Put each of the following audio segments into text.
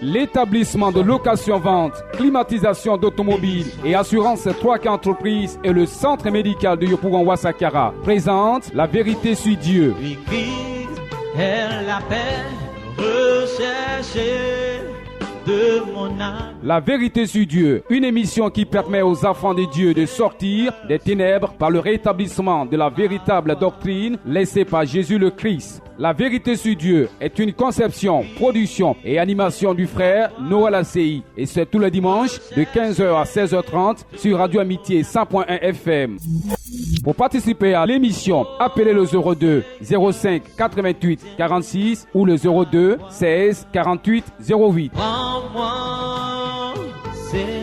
L'établissement de location-vente, climatisation d'automobiles et assurance Troika Entreprise et le centre médical de Yopougon Ouassakara présente La Vérité sur Dieu. L'église est la paix recherchée de mon âme. La Vérité sur Dieu, une émission qui permet aux enfants de Dieu de sortir des ténèbres par le rétablissement de la véritable doctrine laissée par Jésus le Christ. La Vérité sur Dieu est une conception, production et animation du frère Noël ACI. Et c'est tous les dimanches de 15h à 16h30 sur Radio Amitié 100.1 FM. Pour participer à l'émission, appelez le 02 05 88 46 ou le 02 16 48 08. Prends-moi, Seigneur.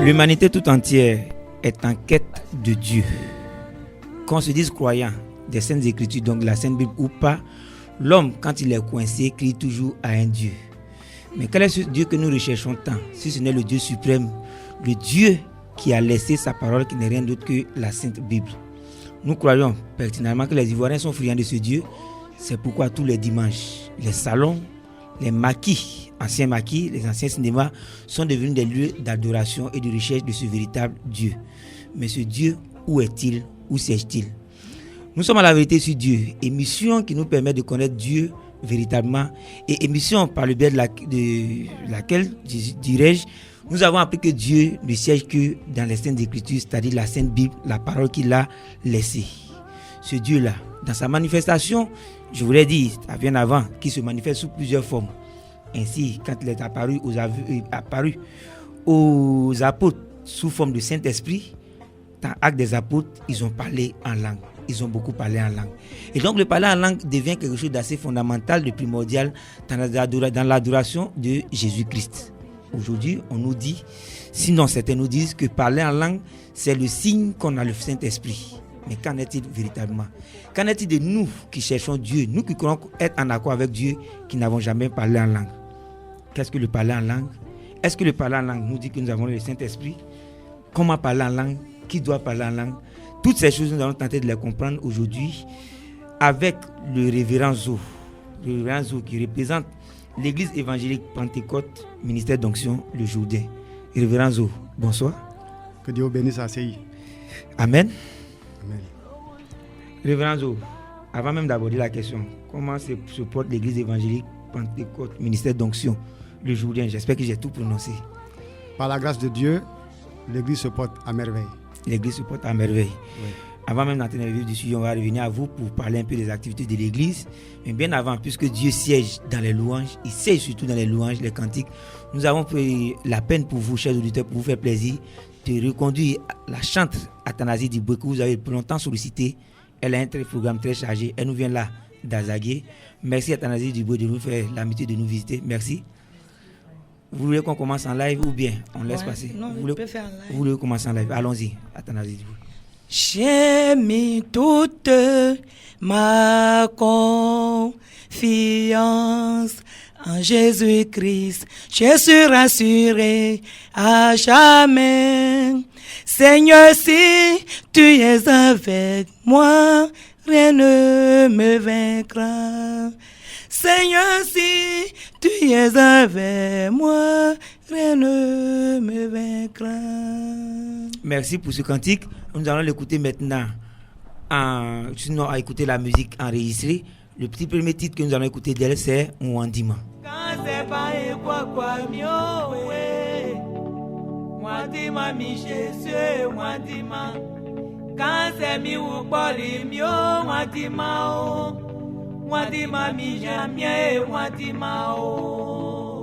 L'humanité tout entière est en quête de Dieu. Qu'on se dise croyant des Saintes Écritures, donc la Sainte Bible ou pas, l'homme, quand il est coincé, crie toujours à un Dieu. Mais quel est ce Dieu que nous recherchons tant, si ce n'est le Dieu suprême, le Dieu qui a laissé sa parole, qui n'est rien d'autre que la Sainte Bible. Nous croyons pertinemment que les Ivoiriens sont friands de ce Dieu. C'est pourquoi tous les dimanches, les salons, les maquis, anciens maquis, les anciens cinémas sont devenus des lieux d'adoration et de recherche de ce véritable Dieu. Mais ce Dieu, où est-il? Où siège-t-il? Nous sommes à La Vérité sur Dieu, émission qui nous permet de connaître Dieu véritablement, et émission par le biais de laquelle, dirais-je, nous avons appris que Dieu ne siège que dans les Saintes Écritures, c'est-à-dire la Sainte Bible, la parole qu'il a laissée. Ce Dieu-là, dans sa manifestation, je voulais dire, bien avant, qu'il se manifeste sous plusieurs formes. Ainsi, quand il est apparu aux apôtres sous forme de Saint-Esprit, dans Actes des Apôtres, ils ont parlé en langue. Ils ont beaucoup parlé en langue. Et donc, le parler en langue devient quelque chose d'assez fondamental, de primordial dans l'adoration de Jésus-Christ. Aujourd'hui, on nous dit, sinon certains nous disent que parler en langue, c'est le signe qu'on a le Saint-Esprit. Mais qu'en est-il véritablement? Qu'en est-il de nous qui cherchons Dieu, nous qui croyons être en accord avec Dieu, qui n'avons jamais parlé en langue? Qu'est-ce que le parler en langue? Est-ce que le parler en langue nous dit que nous avons le Saint-Esprit? Comment parler en langue? Qui doit parler en langue? Toutes ces choses, nous allons tenter de les comprendre aujourd'hui avec le révérend Zo. Le révérend Zo qui représente l'Église évangélique Pentecôte, ministère d'onction, le Jourdain. Révérend Zo, bonsoir. Que Dieu bénisse ACI. Amen. Amen. Révérend Zo, avant même d'aborder la question, comment se porte l'Église évangélique Pentecôte, ministère d'onction, le Jourdain? J'espère que j'ai tout prononcé. Par la grâce de Dieu, l'Église se porte à merveille. L'Église se porte à merveille. Oui. Avant même d'entrer dans le vif du sujet, on va revenir à vous pour parler un peu des activités de l'Église. Mais bien avant, puisque Dieu siège dans les louanges, il siège surtout dans les louanges, les cantiques, nous avons pris la peine pour vous, chers auditeurs, pour vous faire plaisir, de reconduire la chante Athanasie Diboué que vous avez longtemps sollicité. Elle a un programme très chargé. Elle nous vient là, d'Azagué. Merci Athanasie Diboué de nous faire l'amitié de nous visiter. Merci. Vous voulez qu'on commence en live ou bien on laisse passer? Non, vous peux faire en live. Vous voulez commencer en live? Allons-y, Athanasie Diboué. J'ai mis toute ma confiance en Jésus-Christ. Je suis rassuré à jamais. Seigneur, si tu es avec moi, rien ne me vaincra. Seigneur, si tu es avec moi, rien ne me vaincra. Merci pour ce cantique. Nous allons l'écouter maintenant. Sinon, à écouter la musique enregistrée. Le petit premier titre que nous allons écouter d'elle, c'est Mwandima. Mwandima mi Jésus, Mwandima. Quand c'est mi ou poli mi o, Mwandima o. Mwandima mi jamais, Mwandima o.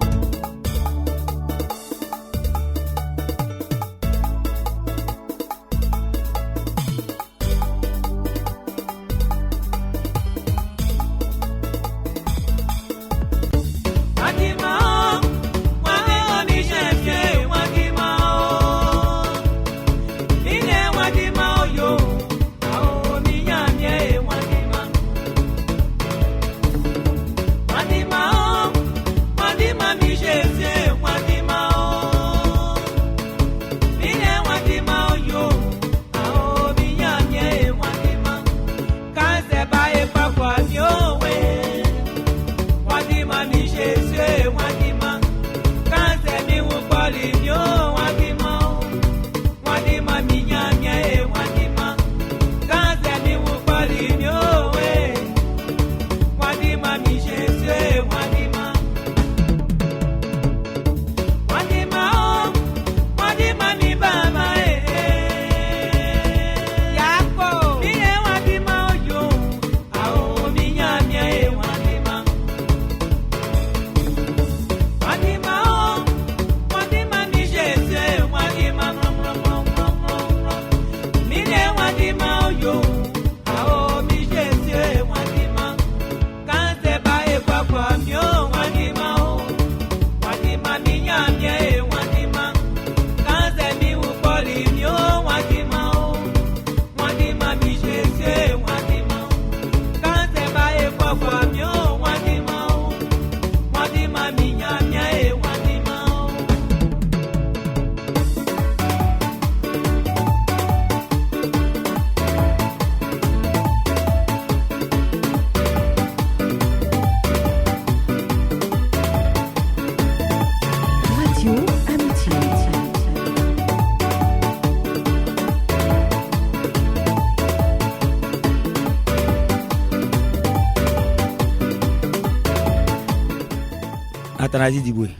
Athanasi Diboué,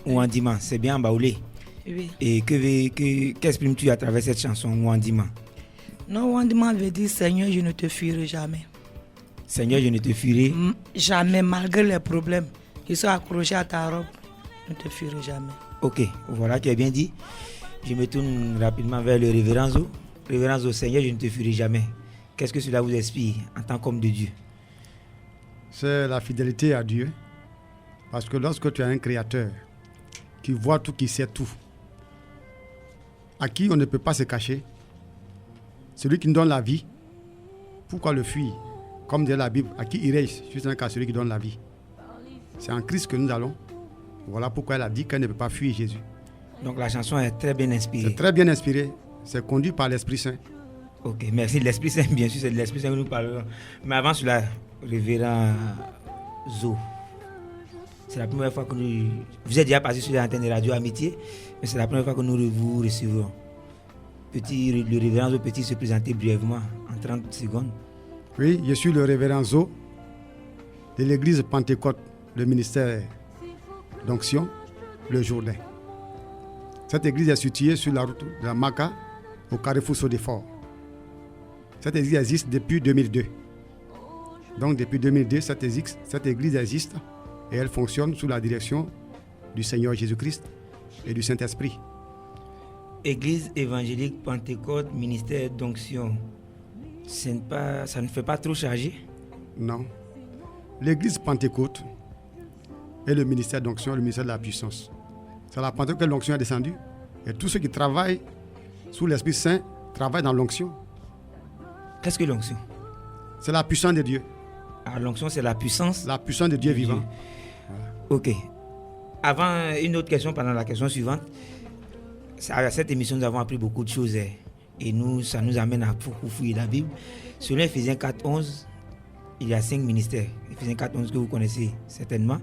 Ouandima, c'est bien en baoulé. Oui. Et qu'exprimes-tu à travers cette chanson Ouandima? Non, Ouandima veut dire Seigneur, je ne te fuirai jamais. Seigneur, je ne te fuirai Jamais, malgré les problèmes. Ils sont accrochés à ta robe. Je ne te fuirai jamais. Ok, voilà, tu as bien dit. Je me tourne rapidement vers le révérend Zo. Révérend Zo, Seigneur, je ne te fuirai jamais. Qu'est-ce que cela vous inspire en tant qu'homme de Dieu? C'est la fidélité à Dieu. Parce que lorsque tu as un créateur qui voit tout, qui sait tout, à qui on ne peut pas se cacher, celui qui nous donne la vie, pourquoi le fuir? Comme dit la Bible, à qui irais-je? Juste un cas, celui qui donne la vie. C'est en Christ que nous allons. Voilà pourquoi elle a dit qu'elle ne peut pas fuir Jésus. Donc la chanson est très bien inspirée. C'est très bien inspiré. C'est conduit par l'Esprit Saint. Ok, merci de l'Esprit Saint, bien sûr, c'est de l'Esprit Saint que nous parlons. Mais avant cela, révérend Zo, c'est la première fois que nous... Vous êtes déjà passé sur l'antenne de Radio Amitié, mais c'est la première fois que nous vous recevons. Le révérend Zo peut-il se présenter brièvement, en 30 secondes? Oui, je suis le révérend Zo de l'église Pentecôte, le ministère d'onction, le Jourdain. Cette église est située sur la route de la Maca, au carrefour Sodefort. Cette église existe depuis 2002. Donc depuis 2002, cette église existe et elle fonctionne sous la direction du Seigneur Jésus-Christ et du Saint-Esprit. Église évangélique Pentecôte, ministère d'onction. Ça ne fait pas trop chargé? Non. L'église Pentecôte et le ministère d'onction, le ministère de la puissance. C'est à la Pentecôte que l'onction est descendue. Et tous ceux qui travaillent sous l'Esprit Saint travaillent dans l'onction. Qu'est-ce que l'onction? C'est la puissance de Dieu. Ah, l'onction, c'est la puissance? La puissance de Dieu vivant. Voilà. Ok. Avant, une autre question pendant la question suivante. À cette émission, nous avons appris beaucoup de choses. Et ça nous amène à beaucoup fouiller la Bible. Selon Ephésiens 4.11, il y a 5 ministères. Ephésiens 4.11 que vous connaissez certainement.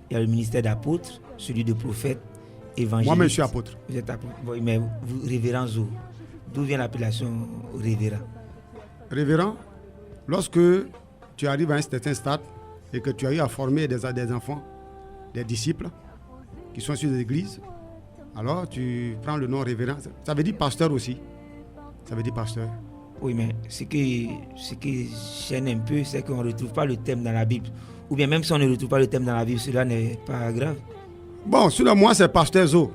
Il y a le ministère d'apôtre, celui de prophète, évangéliste. Moi-même, je suis apôtre. Vous êtes apôtre. Oui, mais vous, révérend Zo, d'où vient l'appellation révérend? Révérend, lorsque tu arrives à un certain stade et que tu as eu à former des enfants, des disciples qui sont sur des églises, alors tu prends le nom révérend. Ça veut dire pasteur aussi. Ça veut dire pasteur. Oui, mais ce qui gêne un peu, c'est qu'on ne retrouve pas le thème dans la Bible. Ou bien même si on ne retrouve pas le thème dans la Bible, cela n'est pas grave. Bon, selon moi, c'est pasteur Zo.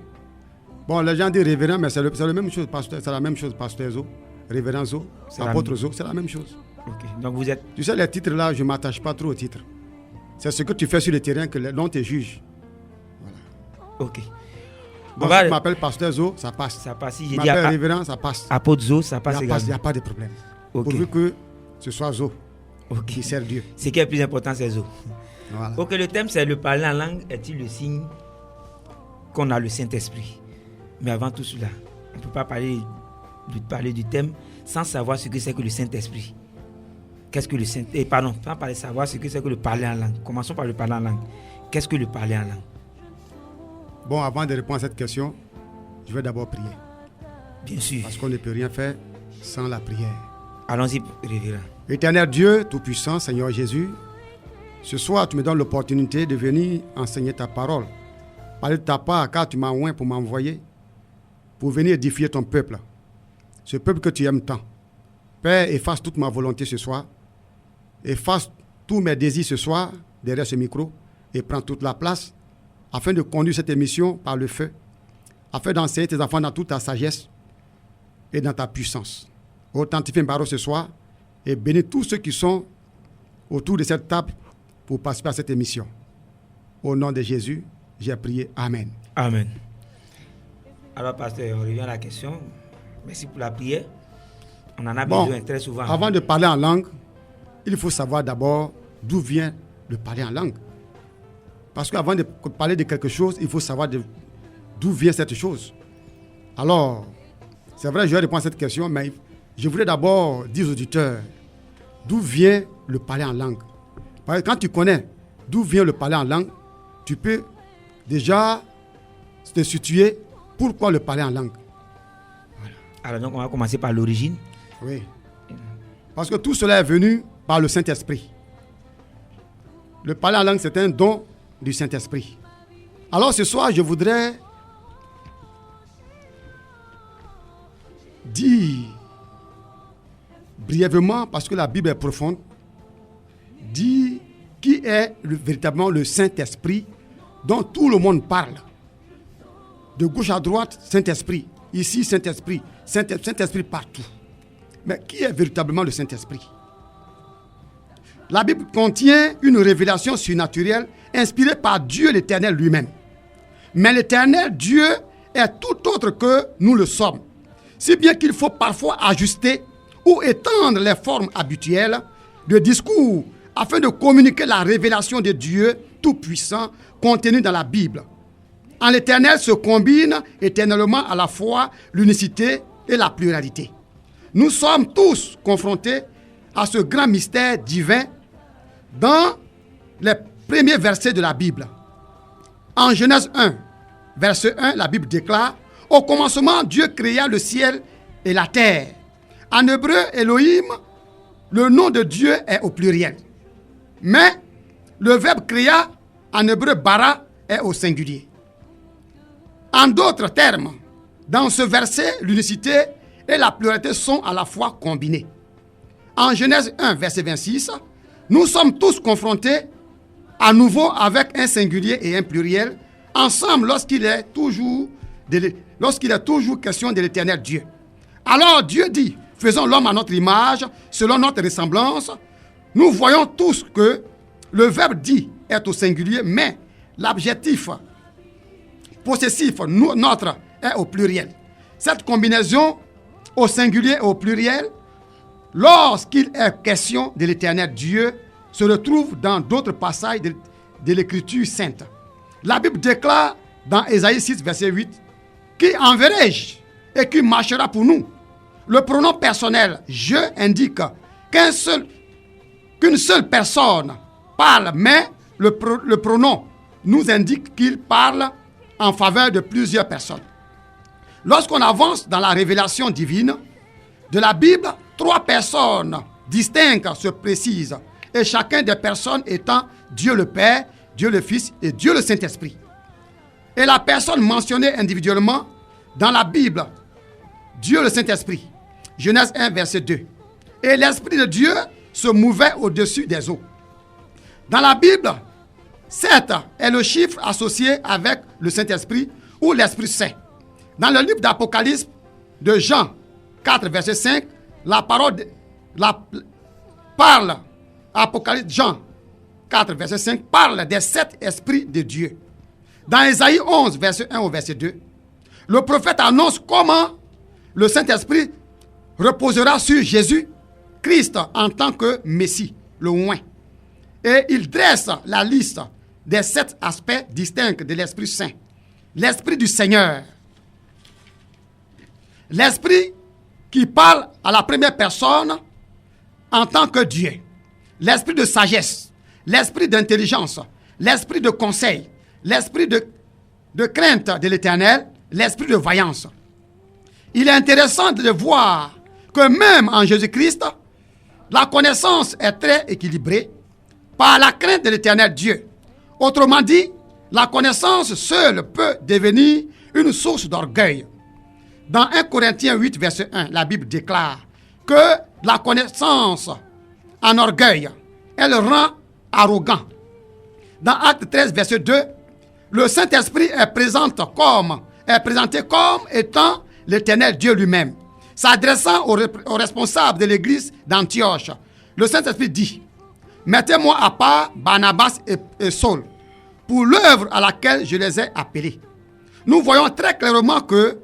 Bon, les gens disent révérend, mais c'est la même chose, pasteur. C'est la même chose, pasteur Zo. Révérend Zo, apôtre Zo, c'est la même chose. Ok, donc vous êtes... Tu sais, les titres là, je ne m'attache pas trop aux titres. C'est ce que tu fais sur le terrain que l'on te juge. Voilà. Ok. Bon, si tu m'appelles pasteur Zo, ça passe. Ça passe. Si je m'appelle révérend, ça passe. Apôtre Zo, ça passe également. Il n'y a pas de problème. Okay. Pourvu que ce soit Zo qui sert Dieu. Ce qui est plus important, c'est Zo. Voilà. Ok, le thème, c'est le parler en langue. Est-il le signe qu'on a le Saint-Esprit? Mais avant tout cela, on ne peut pas parler du thème sans savoir ce que c'est que le Saint-Esprit. Qu'est-ce que le Saint-Esprit? Pardon, sans savoir ce que c'est que le parler en langue. Commençons par le parler en langue. Qu'est-ce que le parler en langue? Bon, avant de répondre à cette question, je vais d'abord prier. Bien sûr. Parce qu'on ne peut rien faire sans la prière. Allons-y, révérend. Éternel Dieu, Tout-Puissant, Seigneur Jésus, ce soir, tu me donnes l'opportunité de venir enseigner ta parole. Parler de ta part, car tu m'as oint pour m'envoyer, pour venir édifier ton peuple. Ce peuple que tu aimes tant. Père, efface toute ma volonté ce soir. Efface tous mes désirs ce soir, derrière ce micro, et prends toute la place, afin de conduire cette émission par le feu, afin d'enseigner tes enfants dans toute ta sagesse et dans ta puissance. Authentifie mes paroles ce soir, et bénis tous ceux qui sont autour de cette table pour participer à cette émission. Au nom de Jésus, j'ai prié. Amen. Amen. Alors, pasteur, on revient à la question. Merci pour la prière. On en a besoin très souvent. Avant de parler en langue, il faut savoir d'abord d'où vient le parler en langue. Parce qu'avant de parler de quelque chose, il faut savoir d'où vient cette chose. Alors, c'est vrai, je vais répondre à cette question, mais je voudrais d'abord dire aux auditeurs d'où vient le parler en langue. Parce que quand tu connais d'où vient le parler en langue, tu peux déjà te situer pourquoi le parler en langue. Voilà. Alors donc on va commencer par l'origine. Oui. Parce que tout cela est venu par le Saint-Esprit. Le parler en langue, c'est un don du Saint-Esprit. Alors ce soir, je voudrais dire brièvement, parce que la Bible est profonde, dire qui est véritablement le Saint-Esprit dont tout le monde parle. De gauche à droite, Saint-Esprit. Ici, Saint-Esprit. Saint-Esprit partout. Mais qui est véritablement le Saint-Esprit? La Bible contient une révélation surnaturelle inspirée par Dieu l'Éternel lui-même. Mais l'Éternel Dieu est tout autre que nous le sommes. Si bien qu'il faut parfois ajuster ou étendre les formes habituelles de discours afin de communiquer la révélation de Dieu Tout-Puissant contenue dans la Bible. En l'Éternel se combine éternellement à la fois l'unicité et la pluralité. Nous sommes tous confrontés à ce grand mystère divin dans les premiers versets de la Bible. En Genèse 1, verset 1, la Bible déclare: « Au commencement, Dieu créa le ciel et la terre. » En hébreu, Elohim, le nom de Dieu est au pluriel. Mais le verbe créa, en hébreu bara, est au singulier. En d'autres termes, dans ce verset, l'unicité et la pluralité sont à la fois combinées. En Genèse 1, verset 26, nous sommes tous confrontés à nouveau avec un singulier et un pluriel, ensemble lorsqu'il est toujours question de l'Éternel Dieu. Alors Dieu dit: faisons l'homme à notre image, selon notre ressemblance. Nous voyons tous que le verbe dit est au singulier, mais l'adjectif possessif notre est au pluriel. Cette combinaison au singulier et au pluriel, lorsqu'il est question de l'Éternel Dieu, se retrouve dans d'autres passages de l'Écriture sainte. La Bible déclare dans Ésaïe 6, verset 8, « Qui enverrai-je et qui marchera pour nous ?» Le pronom personnel « je » indique qu'une seule personne parle, mais le pronom nous indique qu'il parle en faveur de plusieurs personnes. Lorsqu'on avance dans la révélation divine de la Bible, 3 personnes distinctes se précisent, et chacun des personnes étant Dieu le Père, Dieu le Fils et Dieu le Saint-Esprit. Et la personne mentionnée individuellement dans la Bible, Dieu le Saint-Esprit, Genèse 1, verset 2. Et l'Esprit de Dieu se mouvait au-dessus des eaux. Dans la Bible, 7 est le chiffre associé avec le Saint-Esprit ou l'Esprit Saint. Dans le livre d'Apocalypse de Jean 4, verset 5, la parole parle, Apocalypse Jean 4, verset 5, parle des 7 esprits de Dieu. Dans Ésaïe 11, verset 1 au verset 2, le prophète annonce comment le Saint-Esprit reposera sur Jésus-Christ en tant que Messie, le oint. Et il dresse la liste des 7 aspects distincts de l'Esprit Saint. L'Esprit du Seigneur. L'Esprit qui parle à la première personne en tant que Dieu. L'Esprit de sagesse. L'Esprit d'intelligence. L'Esprit de conseil. L'Esprit de crainte de l'Éternel. L'Esprit de vaillance. Il est intéressant de voir que même en Jésus-Christ, la connaissance est très équilibrée par la crainte de l'Éternel Dieu. Autrement dit, la connaissance seule peut devenir une source d'orgueil. Dans 1 Corinthiens 8, verset 1, la Bible déclare que la connaissance en orgueil, elle rend arrogant. Dans Acte 13, verset 2, le Saint-Esprit est présenté comme étant l'Éternel Dieu lui-même. S'adressant aux responsables de l'église d'Antioche, le Saint-Esprit dit: mettez-moi à part Barnabas et Saul pour l'œuvre à laquelle je les ai appelés. Nous voyons très clairement que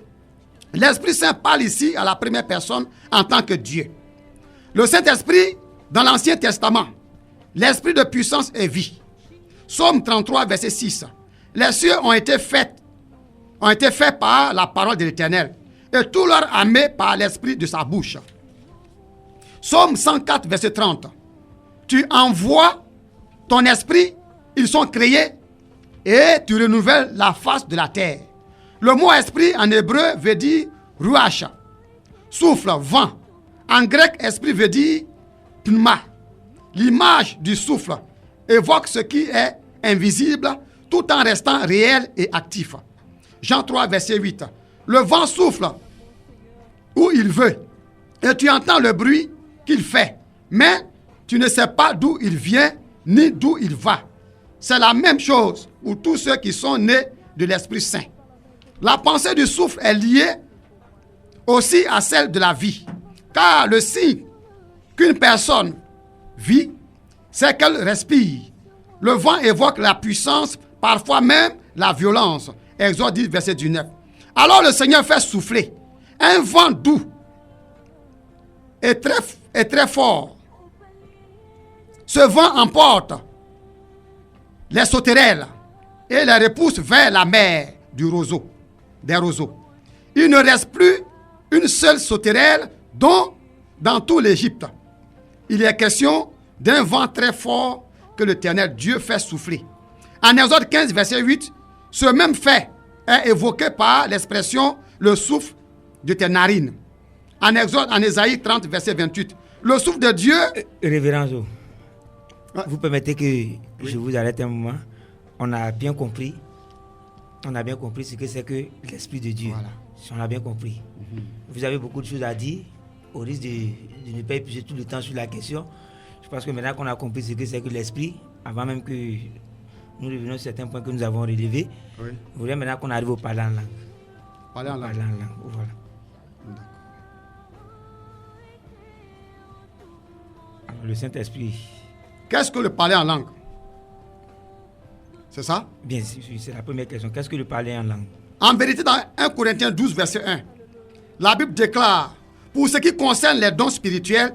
l'Esprit Saint parle ici à la première personne en tant que Dieu. Le Saint-Esprit, dans l'Ancien Testament, l'Esprit de puissance et vie. Psaume 33, verset 6. Les cieux ont été faits par la parole de l'Éternel, et tout leur armée par l'esprit de sa bouche. Psaume 104, verset 30. Tu envoies ton esprit, ils sont créés, et tu renouvelles la face de la terre. Le mot esprit en hébreu veut dire ruach, souffle, vent. En grec, esprit veut dire pneuma. L'image du souffle évoque ce qui est invisible, tout en restant réel et actif. Jean 3, verset 8. Le vent souffle où il veut et tu entends le bruit qu'il fait, mais tu ne sais pas d'où il vient ni d'où il va. C'est la même chose pour tous ceux qui sont nés de l'Esprit Saint. La pensée du souffle est liée aussi à celle de la vie, car le signe qu'une personne vit, c'est qu'elle respire. Le vent évoque la puissance, parfois même la violence. Exode 10, verset 19. Alors le Seigneur fait souffler un vent doux et très fort. Ce vent emporte les sauterelles et les repousse vers la mer des roseaux. Il ne reste plus une seule sauterelle dans tout l'Égypte. Il est question d'un vent très fort que l'Éternel Dieu fait souffler. En Exode 15, verset 8, ce même fait est évoqué par l'expression le souffle de tes narines. En Ésaïe 30, verset 28, le souffle de Dieu. Révérend Zo, vous permettez que je vous arrête un moment. On a bien compris ce que c'est que l'Esprit de Dieu. Voilà. On a bien compris. Vous avez beaucoup de choses à dire, au risque de ne pas épuiser tout le temps sur la question. Je pense que maintenant qu'on a compris ce que c'est que l'Esprit, avant même que nous revenions sur certains points que nous avons relevés, vous voulez maintenant qu'on arrive au parler en langue. Parler en langue. Voilà. Alors, le Saint-Esprit. Qu'est-ce que le parler en langue? C'est ça? Bien, c'est la première question. Qu'est-ce que le parler en langue? En vérité, dans 1 Corinthiens 12, verset 1, la Bible déclare, pour ce qui concerne les dons spirituels,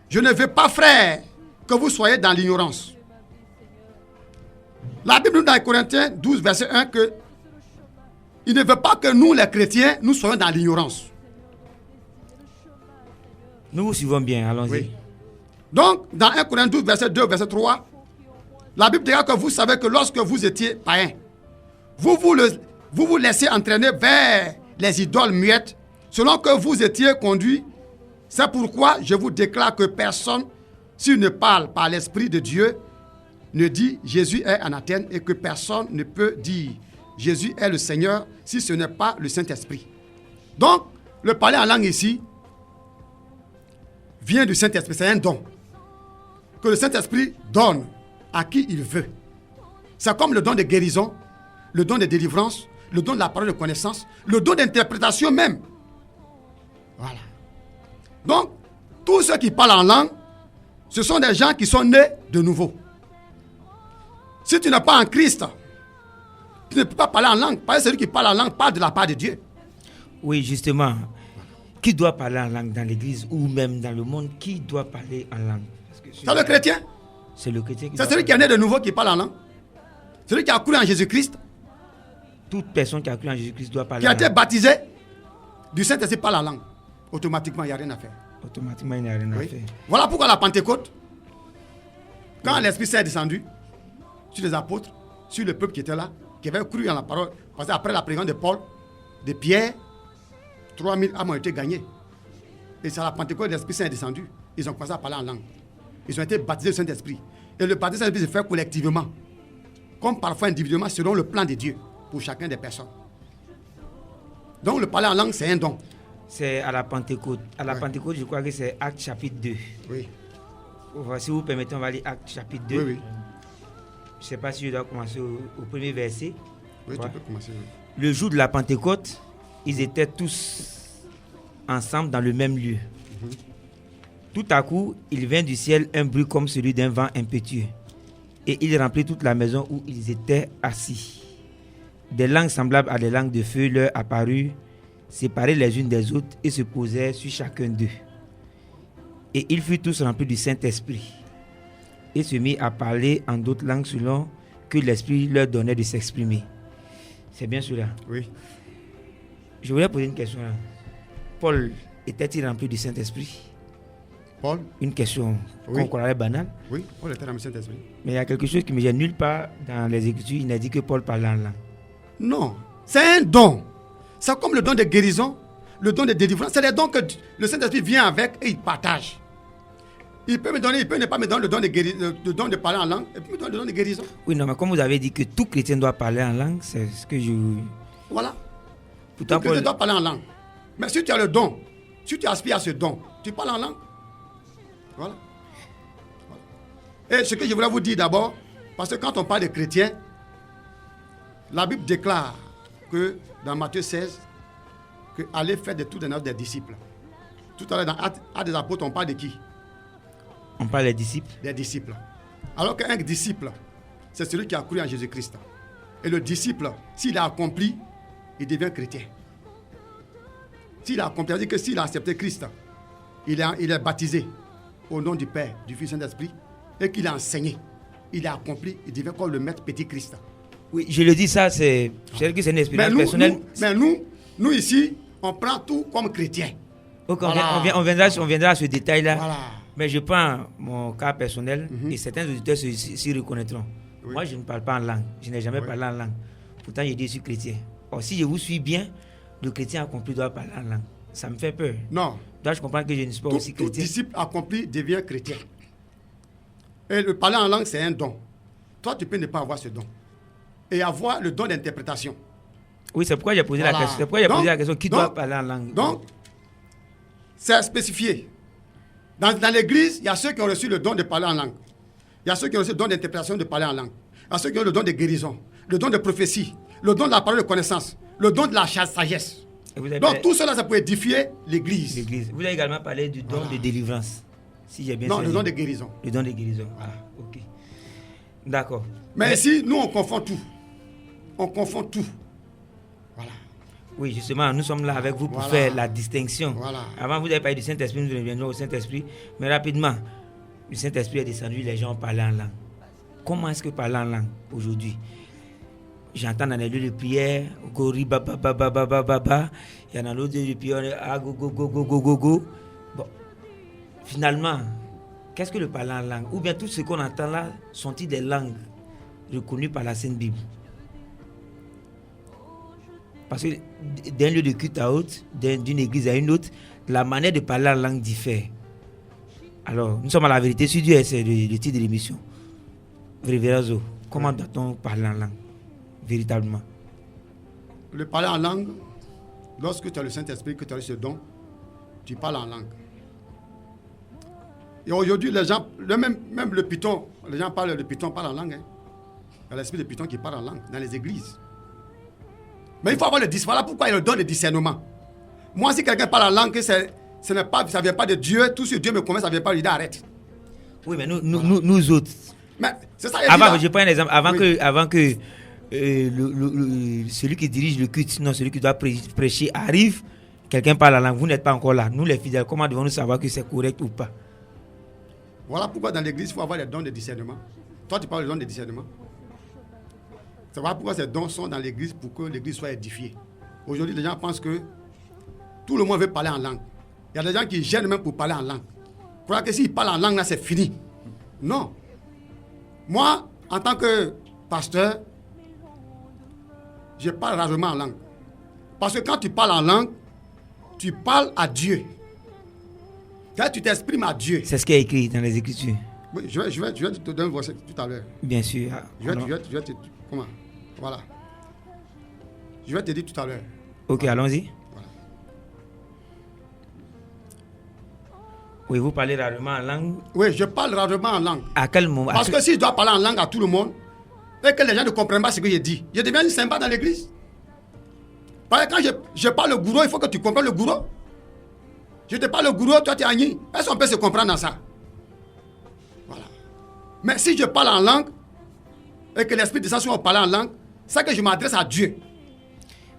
je ne veux pas, frères, que vous soyez dans l'ignorance. La Bible nous dit dans 1 Corinthiens 12, verset 1, que il ne veut pas que nous, les chrétiens, nous soyons dans l'ignorance. Nous vous suivons bien, allons-y. Oui. Donc, dans 1 Corinthiens 12, verset 2, verset 3, la Bible déclare que vous savez que lorsque vous étiez païens, vous vous laissez entraîner vers les idoles muettes, selon que vous étiez conduits. C'est pourquoi je vous déclare que personne, s'il ne parle par l'Esprit de Dieu, ne dit Jésus est anathème, et que personne ne peut dire Jésus est le Seigneur si ce n'est pas le Saint-Esprit. Donc, le parler en langue ici vient du Saint-Esprit, c'est un don que le Saint-Esprit donne à qui il veut. C'est comme le don de guérison, le don de délivrance, le don de la parole de connaissance, le don d'interprétation même. Voilà. Donc, tous ceux qui parlent en langue, ce sont des gens qui sont nés de nouveau. Si tu n'es pas en Christ, tu ne peux pas parler en langue. Parce que celui qui parle en langue parle de la part de Dieu. Oui, justement. Qui doit parler en langue dans l'église ou même dans le monde? Qui doit parler en langue? C'est le chrétien. C'est le chrétien qui C'est celui qui est né de nouveau qui parle en langue. Celui qui a cru en Jésus-Christ. Toute personne qui a cru en Jésus-Christ doit parler qui a en été langue. baptisé du Saint-Esprit parle en langue. Automatiquement, il n'y a rien à faire. Automatiquement, il n'y a rien à faire. Voilà pourquoi la Pentecôte, quand l'Esprit Saint est descendu sur les apôtres, sur le peuple qui était là, qui avait cru en la parole, parce qu'après la prédication de Paul, de Pierre, 3000 âmes ont été gagnées. Et c'est à la Pentecôte que l'Esprit Saint est descendu. Ils ont commencé à parler en langue. Ils ont été baptisés du Saint-Esprit. Et le baptême du Saint-Esprit se fait collectivement, comme parfois individuellement, selon le plan de Dieu pour chacun des personnes. Donc le parler en langue, c'est un don. C'est à la Pentecôte. À la Pentecôte, je crois que c'est Actes chapitre 2. Oui. Si vous permettez, on va lire Actes chapitre 2. Oui, oui. Je ne sais pas si je dois commencer au premier verset. Oui, tu peux commencer. Oui. Le jour de la Pentecôte, ils étaient tous ensemble dans le même lieu. Tout à coup, il vint du ciel un bruit comme celui d'un vent impétueux. Et il remplit toute la maison où ils étaient assis. Des langues semblables à des langues de feu leur apparurent, séparées les unes des autres, et se posèrent sur chacun d'eux. Et ils furent tous remplis du Saint-Esprit, et se mirent à parler en d'autres langues selon que l'Esprit leur donnait de s'exprimer. C'est bien cela. Oui. Je voulais poser une question là. Paul était-il rempli du Saint-Esprit? Paul? Une question Oui. qu'on croirait banale. Oui, Paul était rempli du Saint-Esprit. Mais il y a quelque chose qui me gêne. Nulle part dans les Écritures, il n'a dit que Paul parlait en langue. Non, c'est un don. C'est comme le don de guérison, le don de délivrance. C'est des dons que le Saint-Esprit vient avec et il partage. Il peut ne pas me donner le don de parler en langue, et puis me donner le don de guérison. Oui, non, mais comme vous avez dit que tout chrétien doit parler en langue, c'est ce que je... Voilà. Pourtant, Tout chrétien doit parler en langue. Mais si tu as le don, si tu aspires à ce don, tu parles en langue. Voilà. Et ce que je voulais vous dire d'abord, parce que quand on parle de chrétiens, la Bible déclare que dans Matthieu 16, que allez faire de tout des disciples. Tout à l'heure dans Actes des Apôtres, on parle de qui? On parle des disciples. Des disciples. Alors qu'un disciple, c'est celui qui a cru en Jésus-Christ. Et le disciple, s'il a accompli, il devient chrétien. S'il a accompli, c'est-à-dire que s'il a accepté Christ, il est baptisé au nom du Père, du Fils et du Saint-Esprit, et qu'il a enseigné, il a accompli, il devient comme le maître petit Christ. Oui, je le dis ça, c'est que c'est une expérience personnelle. Mais nous ici, on prend tout comme chrétien. Okay, voilà. on viendra à ce détail-là. Voilà. Mais je prends mon cas personnel et certains auditeurs s'y reconnaîtront. Oui. Moi, je ne parle pas en langue. Je n'ai jamais parlé en langue. Pourtant, je dis que je suis chrétien. Or, si je vous suis bien, le chrétien accompli doit parler en langue. Ça me fait peur. Non. Dois-je comprendre que je ne suis pas aussi Tout chrétien? disciple accompli devient chrétien. Et le parler en langue, c'est un don. Toi, tu peux ne pas avoir ce don. Et avoir le don d'interprétation. Oui, c'est pourquoi j'ai posé la question. C'est pourquoi j'ai posé la question. Qui doit parler en langue? Donc, c'est spécifié. Dans l'église, il y a ceux qui ont reçu le don de parler en langue. Il y a ceux qui ont reçu le don d'interprétation de parler en langue. Il y a ceux qui ont le don de guérison, le don de prophétie, le don de la parole de connaissance, le don de la sagesse. Donc, tout cela, ça peut édifier l'église. Vous avez également parlé du don de délivrance. Si j'ai bien non, saisi. le don de guérison. Le don de guérison. Ah, ok. D'accord. Mais ici, nous, on confond tout. On confond tout. Voilà. Oui, justement, nous sommes là avec vous pour faire la distinction. Voilà. Avant, vous avez parlé du Saint-Esprit, nous reviendrons au Saint-Esprit. Mais rapidement, le Saint-Esprit est descendu, les gens parlaient en langue. Comment est-ce que parler en langue aujourd'hui? J'entends dans les lieux de prière, gori baba baba baba baba. Il y en a d'autres lieux de prière, ah go go go go go go go. Bon, finalement, qu'est-ce que le parler en langue? Ou bien tout ce qu'on entend là sont-ils des langues reconnues par la Sainte Bible? Parce que d'un lieu de culte à l'autre, d'une église à une autre, la manière de parler en langue diffère. Alors, nous sommes à la vérité sur Dieu, c'est le titre de l'émission. Révérazo, comment doit-on parler en langue? Véritablement. Le parler en langue, lorsque tu as le Saint-Esprit, que tu as ce don, tu parles en langue. Et aujourd'hui, les gens, même le python, les gens parlent, le python parle en langue. Hein. Il y a l'esprit de python qui parle en langue dans les églises. Mais il faut avoir le discernement. Voilà pourquoi il le donne le discernement. Moi, si quelqu'un parle en langue, ça ne vient pas de Dieu, tout ce que Dieu me connaît, ça ne vient pas, il dit arrête. Oui, mais nous autres. Mais c'est ça. Avant, je prends un exemple. Avant que celui qui dirige le culte, non, celui qui doit prêcher arrive, quelqu'un parle en langue, vous n'êtes pas encore là. Nous, les fidèles, comment devons-nous savoir que c'est correct ou pas? Voilà pourquoi dans l'église, il faut avoir les dons de discernement. Toi, tu parles des dons de discernement. C'est voilà pourquoi ces dons sont dans l'église pour que l'église soit édifiée. Aujourd'hui, les gens pensent que tout le monde veut parler en langue. Il y a des gens qui gênent même pour parler en langue. Ils croient que s'ils parlent en langue, là, c'est fini. Non. Moi, en tant que pasteur, je parle rarement en langue. Parce que quand tu parles en langue, tu parles à Dieu. Quand tu t'exprimes à Dieu. C'est ce qui est écrit dans les Écritures. Oui, je vais te donner un verset tout à l'heure. Bien sûr. Je vais te... Comment? Voilà. Je vais te dire tout à l'heure. Ok, voilà. Allons-y. Voilà. Oui, vous parlez rarement en langue. Oui, je parle rarement en langue. À quel moment? Parce que si je dois parler en langue à tout le monde, et que les gens ne comprennent pas ce que je dis, je deviens sympa dans l'église. Parce que quand je parle le gourou, il faut que tu comprennes le gourou. Je te parle le gourou, toi tu es Agni. Est-ce qu'on peut se comprendre dans ça? Voilà. Mais si je parle en langue, et que l'esprit descend sur moi parler en langue, c'est que je m'adresse à Dieu.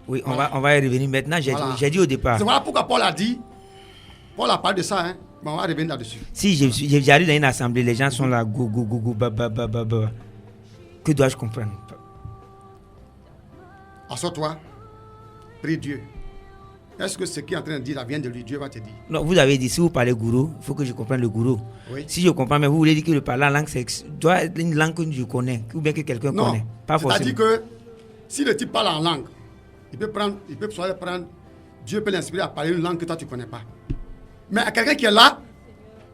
Oui, on va y revenir maintenant. J'ai dit au départ. C'est voilà pourquoi Paul a dit, Paul a parlé de ça, hein. Bon, on va revenir là-dessus. Si j'arrive dans une assemblée, les gens sont là, go, go, go, go, ba, ba, ba, ba, ba. Que dois-je comprendre? Assois-toi, prie Dieu. Est-ce que ce qu'il est en train de dire là vient de lui? Dieu va te dire. Non, vous avez dit, si vous parlez gourou, il faut que je comprenne le gourou. Oui. Si je comprends, mais vous voulez dire que le parler en langue, doit être une langue que je connais, ou bien que quelqu'un connaît. Pas forcément. C'est-à-dire que si le type parle en langue, il peut prendre, Dieu peut l'inspirer à parler une langue que toi tu ne connais pas. Mais à quelqu'un qui est là,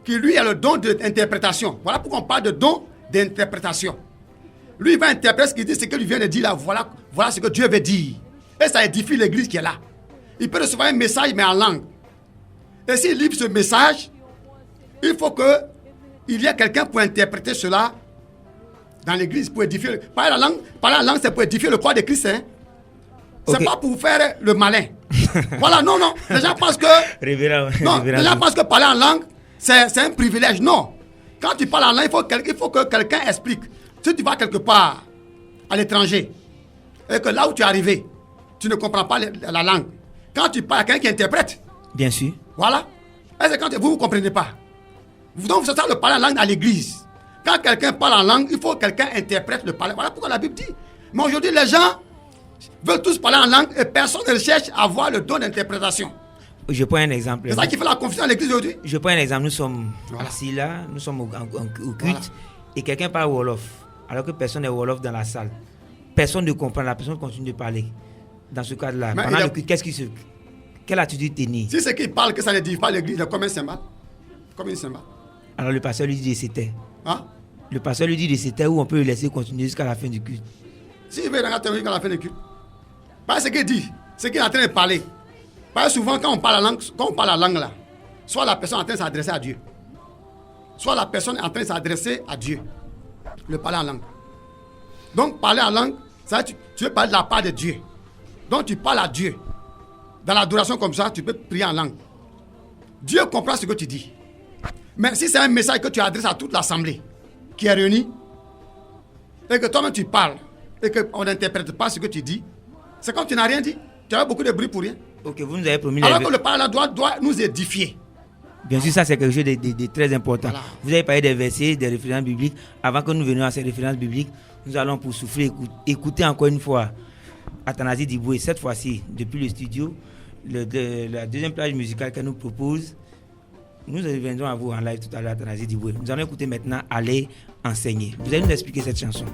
qui lui a le don d'interprétation. Voilà pourquoi on parle de don d'interprétation. Lui, il va interpréter ce qu'il dit, ce que lui vient de dire là. Voilà ce que Dieu veut dire. Et ça édifie l'église qui est là. Il peut recevoir un message, mais en langue. Et s'il livre ce message, il faut qu'il y ait quelqu'un pour interpréter cela dans l'église, pour édifier. Parler la langue, c'est pour édifier le corps de Christ. Hein? C'est pas pour faire le malin. Voilà, non. Les gens pensent que. Les gens pensent que parler en langue, c'est un privilège. Non. Quand tu parles en langue, il faut que quelqu'un explique. Si tu vas quelque part à l'étranger, et que là où tu es arrivé, tu ne comprends pas la langue. Quand tu parles à quelqu'un qui interprète. Bien sûr. Voilà. Et c'est quand vous ne comprenez pas. Donc, c'est ça le parler en langue à l'église. Quand quelqu'un parle en langue, il faut que quelqu'un interprète le parler. Voilà pourquoi la Bible dit. Mais aujourd'hui, les gens veulent tous parler en langue et personne ne cherche à avoir le don d'interprétation. Je prends un exemple. C'est ça qui fait la confusion à l'église aujourd'hui. Je prends un exemple. Nous sommes assis là, nous sommes au culte, et quelqu'un parle Wolof, alors que personne n'est Wolof dans la salle. Personne ne comprend, la personne continue de parler. Dans ce cadre-là, pendant le culte, quelle attitude tenir? Si c'est qu'il parle que ça ne dit pas l'église, il est comme un cymbale. Comme une cymbale. Alors le pasteur lui dit de se taire. Hein? Le pasteur lui dit de se taire, ou on peut le laisser continuer jusqu'à la fin du culte. S'il veut regarder jusqu'à la fin du culte. Pas ce qu'il dit, c'est qu'il est en train de parler. Parce que souvent, quand on parle la langue là, soit la personne est en train de s'adresser à Dieu, soit la personne est en train de s'adresser à Dieu. Le parler en langue. Donc, parler en langue, ça, tu veux parler de la part de Dieu. Donc, tu parles à Dieu. Dans l'adoration comme ça, tu peux prier en langue. Dieu comprend ce que tu dis. Mais si c'est un message que tu adresses à toute l'assemblée qui est réunie, et que toi-même tu parles, et qu'on n'interprète pas ce que tu dis, c'est comme tu n'as rien dit. Tu as beaucoup de bruit pour rien. Ok, vous nous avez promis. Alors que le parler doit nous édifier. Bien sûr, ça c'est quelque chose de très important. Voilà. Vous avez parlé des versets, des références bibliques. Avant que nous venions à ces références bibliques, nous allons pour souffler, écouter encore une fois Athanasie Diboué. Cette fois-ci, depuis le studio, la deuxième plage musicale qu'elle nous propose, nous reviendrons à vous en live tout à l'heure, Athanasie Diboué. Nous allons écouter maintenant Aller enseigner. Vous allez nous expliquer cette chanson.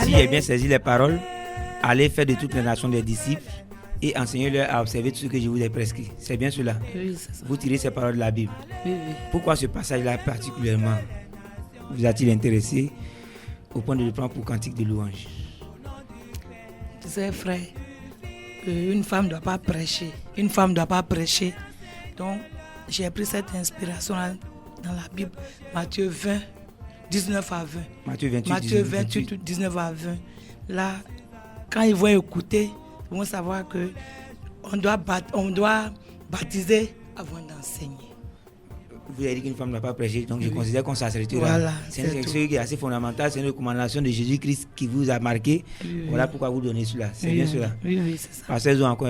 Si j'ai bien saisi les paroles, allez faire de toutes les nations des disciples et enseignez-leur à observer tout ce que je vous ai prescrit. C'est bien cela? Oui, c'est ça. Vous tirez ces paroles de la Bible. Oui. Pourquoi ce passage-là particulièrement vous a-t-il intéressé au point de le prendre pour cantique de louange? Tu sais, frère, une femme ne doit pas prêcher. Une femme ne doit pas prêcher. Donc, j'ai pris cette inspiration dans la Bible, Matthieu 20, 19 à 20. Matthieu 28, Matthieu 28. 28, 19 à 20. Là, quand ils vont écouter, ils vont savoir que on doit baptiser avant d'enseigner. Vous avez dit qu'une femme n'a pas prêché, donc je considère qu'on s'assertit. Voilà, c'est quelque chose qui est assez fondamental, c'est une recommandation de Jésus-Christ qui vous a marqué. Oui. Voilà pourquoi vous donnez cela. C'est Oui, bien cela. Oui, c'est ça. Parce qu'ils ont encore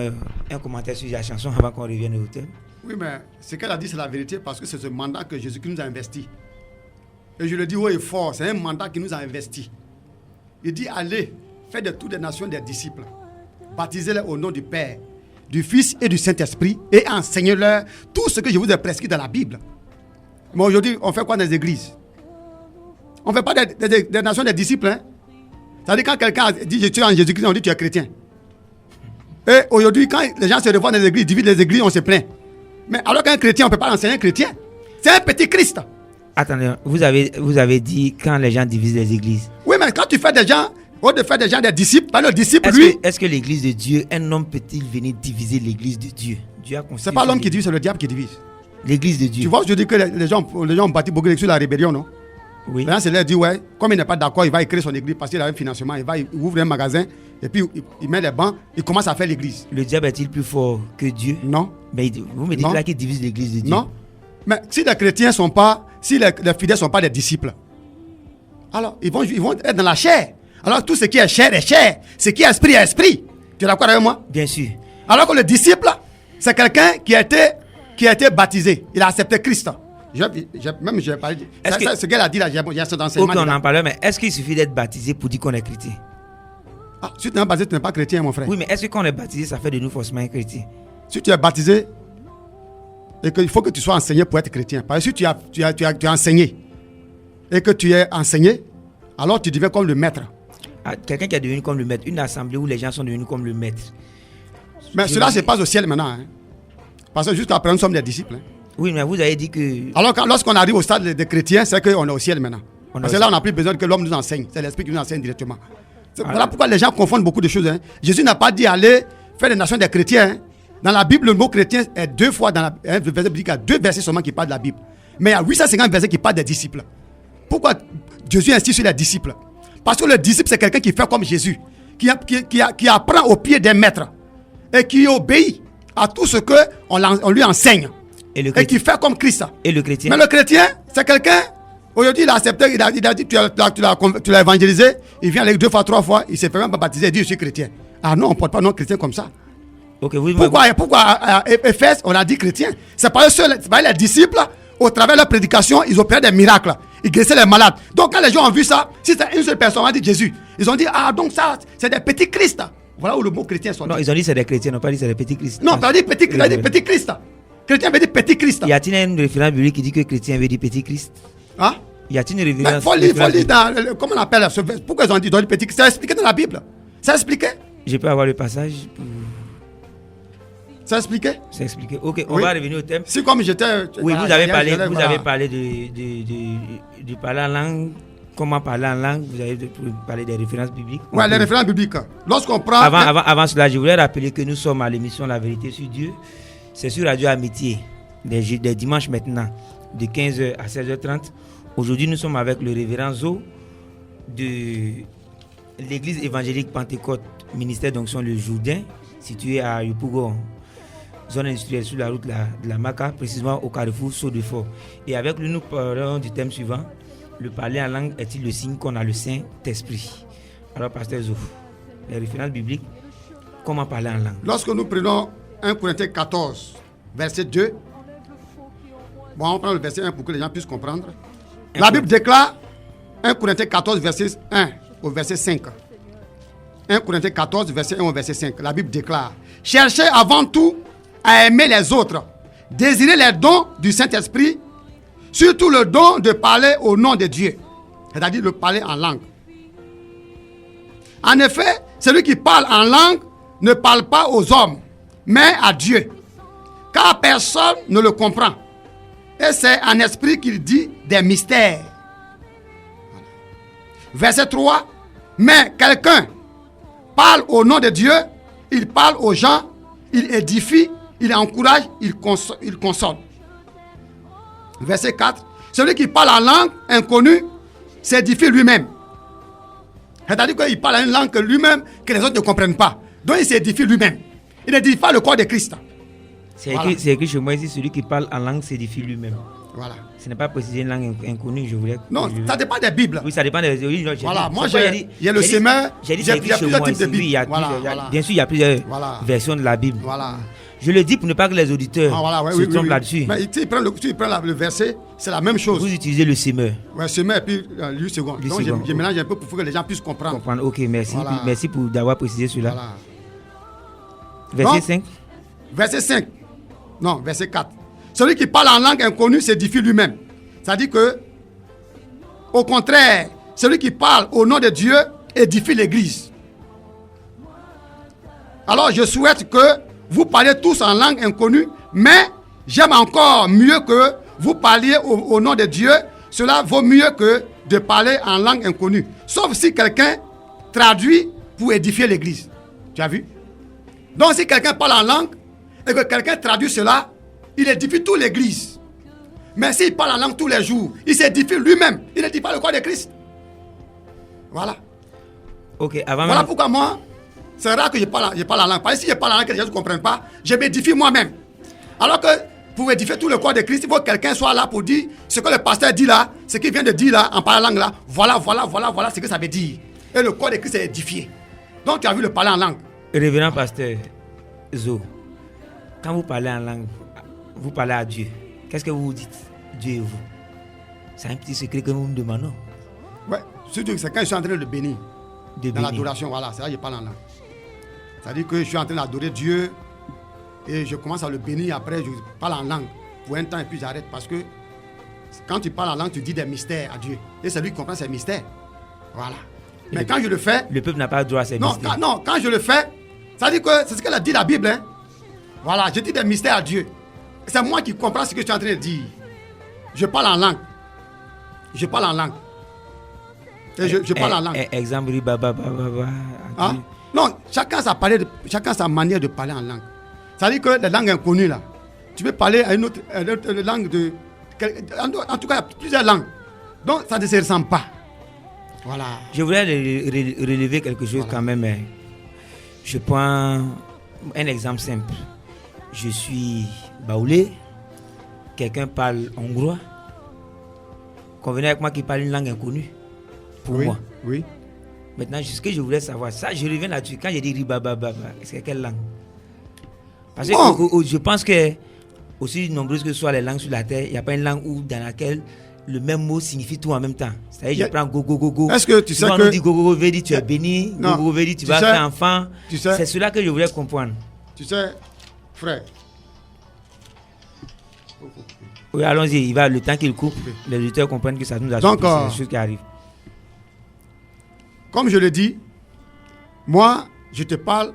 un commentaire sur la chanson avant qu'on revienne au thème. Oui, mais ce qu'elle a dit, c'est la vérité parce que c'est ce mandat que Jésus-Christ nous a investi. Et je le dis haut et fort, c'est un mandat qui nous a investi. Il dit, allez, faites de toutes les nations des disciples. Baptisez-les au nom du Père, du Fils et du Saint-Esprit et enseignez-leur tout ce que je vous ai prescrit dans la Bible. Mais aujourd'hui, on fait quoi dans les églises? On ne fait pas des nations des disciples. Hein? C'est-à-dire quand quelqu'un dit je suis en Jésus-Christ, on dit tu es chrétien. Et aujourd'hui, quand les gens se revoient dans les églises, divisent les églises, on se plaint. Mais alors qu'un chrétien, on ne peut pas enseigner un chrétien. C'est un petit Christ. Attendez, vous avez dit quand les gens divisent les églises. Oui, mais quand tu fais des gens, au lieu de faire des gens des disciples, pas le disciple, lui. Est-ce que l'église de Dieu, un homme peut-il venir diviser l'église de Dieu? Dieu a C'est pas l'homme qui divise, c'est le diable qui divise. L'église de Dieu. Tu vois, je dis que les gens ont bâti beaucoup d'églises sur la rébellion, non? Oui. Maintenant, c'est leur dit, ouais, comme il n'est pas d'accord, il va créer son église parce qu'il a un financement. Il ouvre un magasin et puis il met les bancs, il commence à faire l'église. Le diable est-il plus fort que Dieu? Non. Mais vous me dites là qu'il divise l'église de Dieu. Non. Mais si les chrétiens sont pas, si les fidèles ne sont pas des disciples, alors ils vont être dans la chair. Alors tout ce qui est chair est chair. Ce qui est esprit est esprit. Tu es d'accord avec moi? Bien sûr. Alors que le disciple, c'est quelqu'un qui a été baptisé. Il a accepté Christ. Même j'ai parlé. Ce qu'elle a dit là, j'ai cet enseignement. Ok, on en parle, mais est-ce qu'il suffit d'être baptisé pour dire qu'on est chrétien? Ah, si tu n'es pas baptisé, tu n'es pas chrétien, mon frère. Oui, mais est-ce que quand on est baptisé, ça fait de nous forcément un chrétien? Si tu es baptisé, et qu'il faut que tu sois enseigné pour être chrétien. Parce que si tu as enseigné, et que tu es enseigné, alors tu deviens comme le maître. Ah, quelqu'un qui est devenu comme le maître, une assemblée où les gens sont devenus comme le maître. Mais cela se passe au ciel maintenant. Hein. Parce que jusqu'à présent, nous sommes des disciples. Hein. Oui, mais vous avez dit que... Alors lorsqu'on arrive au stade des chrétiens, c'est qu'on est au ciel maintenant. Parce que là, on n'a plus besoin que l'homme nous enseigne. C'est l'esprit qui nous enseigne directement. Voilà pourquoi les gens confondent beaucoup de choses. Hein. Jésus n'a pas dit aller faire des nations des chrétiens. Hein. Dans la Bible, le mot chrétien est 2 fois dans la verset biblique. Il y a 2 versets seulement qui parlent de la Bible. Mais il y a 850 versets qui parlent des disciples. Pourquoi Jésus insiste sur les disciples? Parce que le disciple, c'est quelqu'un qui fait comme Jésus, qui apprend au pied des maîtres et qui obéit à tout ce qu'on lui enseigne et qui fait comme Christ. Et le chrétien? Mais le chrétien, c'est quelqu'un, aujourd'hui, il a accepté, il a dit, tu l'as évangélisé, il vient avec 2 fois, 3 fois, il s'est fait même pas baptiser, il dit, je suis chrétien. Ah non, on ne porte pas non chrétien comme ça. Okay, oui, pourquoi à Éphèse, on a dit chrétien? C'est pas les disciples, au travers de leur prédication, ils opéraient des miracles. Ils guérissaient les malades. Donc quand les gens ont vu ça, si c'est une seule personne, on a dit Jésus. Ils ont dit, ah donc ça, c'est des petits Christ. Voilà où le mot chrétien soit. Non, ils ont dit c'est des chrétiens, ils n'ont pas dit c'est des petits Christ. Non, on a dit petit Christ. Chrétien veut dire petit Christ. Y a-t-il une référence biblique qui dit que chrétien veut dire petit Christ? Hein? Y a-t-il une référence? Il faut lire dans, comment on appelle ça? Pourquoi ils ont dit petit Christ? C'est expliqué dans la Bible. C'est expliqué. Je peux avoir le passage pour... C'est expliqué? C'est expliqué. Ok, on va revenir au thème. Si comme j'étais... Oui, vous avez parlé de parler en langue. Comment parler en langue? Vous avez parlé des références bibliques. Oui, les références bibliques. Lorsqu'on prend... Avant cela, je voulais rappeler que nous sommes à l'émission La Vérité sur Dieu. C'est sur Radio Amitié, des dimanches maintenant, de 15h à 16h30. Aujourd'hui, nous sommes avec le révérend Zo de l'église évangélique Pentecôte, ministère d'onction Le Jourdain, situé à Yopougon, zone industrielle sur la route de la Maca, précisément au carrefour Saut-de-Fort. Et avec lui, nous parlons du thème suivant. Le parler en langue est-il le signe qu'on a le Saint-Esprit? Alors, pasteur Zo, les références bibliques, comment parler en langue? Lorsque nous prenons 1 Corinthiens 14, verset 2, bon, on prend le verset 1 pour que les gens puissent comprendre. La Bible déclare 1 Corinthiens 14, verset 1 au verset 5. 1 Corinthiens 14, verset 1 au verset 5. La Bible déclare: cherchez avant tout à aimer les autres, désirez les dons du Saint-Esprit, surtout le don de parler au nom de Dieu, c'est-à-dire de parler en langue. En effet, celui qui parle en langue ne parle pas aux hommes, mais à Dieu, car personne ne le comprend. Et c'est en esprit qu'il dit des mystères. Verset 3. Mais quelqu'un parle au nom de Dieu, il parle aux gens, il édifie, il encourage, il console. Verset 4. celui qui parle en langue inconnue s'édifie lui-même. C'est-à-dire qu'il parle en une langue que lui-même, que les autres ne comprennent pas. Donc il s'édifie lui-même. Il n'édifie pas le corps de Christ. C'est écrit chez moi ici, celui qui parle en langue s'édifie lui-même. Voilà. Ce n'est pas précisé une langue inconnue, je voulais... Non, ça dépend des Bibles. Oui, ça dépend des... Oui, voilà, moi il y a le semeur, il y a plusieurs types de Bibles. Oui, bien sûr, il y a plusieurs versions de la Bible. Voilà. Je le dis pour ne pas que les auditeurs se trompent là-dessus. Mais tu prends le verset, c'est la même chose. Vous utilisez le semeur. Oui, semeur et puis lui second. Donc je mélange un peu pour que les gens puissent comprendre. Ok, merci. Voilà. Merci pour d'avoir précisé cela. Voilà. Verset 5. Verset 5. Non, verset 4. Celui qui parle en langue inconnue s'édifie lui-même. C'est-à-dire que, au contraire, celui qui parle au nom de Dieu édifie l'église. Alors je souhaite que vous parliez tous en langue inconnue, mais j'aime encore mieux que vous parliez au nom de Dieu. Cela vaut mieux que de parler en langue inconnue. Sauf si quelqu'un traduit pour édifier l'église. Tu as vu? Donc si quelqu'un parle en langue et que quelqu'un traduit cela, il édifie toute l'église. Mais s'il parle en langue tous les jours, il s'édifie lui-même. Il n'édifie pas le corps de Christ. Voilà. Ok, voilà pourquoi moi, c'est rare que je parle en langue. Parce que si je parle en langue que les gens ne comprennent pas, je m'édifie moi-même. Alors que pour édifier tout le corps de Christ, il faut que quelqu'un soit là pour dire ce que le pasteur dit là, ce qu'il vient de dire là, en parlant en langue là. Voilà ce que ça veut dire. Et le corps de Christ est édifié. Donc tu as vu le parler en langue. Révérend pasteur Zo, quand vous parlez en langue, vous parlez à Dieu. Qu'est-ce que vous vous dites? Dieu et vous. C'est un petit secret que nous nous demandons. Ouais, surtout c'est quand je suis en train de le bénir. Dans l'adoration, voilà, c'est là que je parle en langue. C'est-à-dire que je suis en train d'adorer Dieu et je commence à le bénir, après je parle en langue pour un temps et puis j'arrête parce que quand tu parles en langue, tu dis des mystères à Dieu. Et c'est lui qui comprend ces mystères. Voilà. Mais quand je le fais... Le peuple n'a pas droit à ces mystères. Quand je le fais, ça dit que c'est ce qu'elle a dit la Bible. Hein? Voilà, je dis des mystères à Dieu. C'est moi qui comprends ce que je suis en train de dire. Je parle en langue. Je parle en langue. Et je parle en langue. Exemple, hein? Non, chacun sa manière de parler en langue. Ça veut dire que les langues inconnues là, tu peux parler à une autre langue de... En tout cas, il y a plusieurs langues. Donc ça ne se ressemble pas. Voilà. Je voulais relever quelque chose quand même. Je prends un exemple simple. Je suis baoulé, quelqu'un parle hongrois, convenez avec moi qu'il parle une langue inconnue pour moi. Oui. Maintenant, ce que je voulais savoir, ça je reviens là-dessus. Quand j'ai dit ribababa, c'est quelle langue? Parce que je pense que, aussi nombreuses que soient les langues sur la terre, il n'y a pas une langue dans laquelle le même mot signifie tout en même temps. C'est-à-dire, je prends go. Est-ce que tu sais que... on dit go, veut dire tu es béni, go, veut dire tu vas faire enfant. C'est cela que je voulais comprendre. Tu sais, frère. Oui, allons-y, il va le temps qu'il coupe, les auditeurs comprennent que ça nous a surpris, c'est des choses qui arrivent. Comme je le dis, moi, je te parle,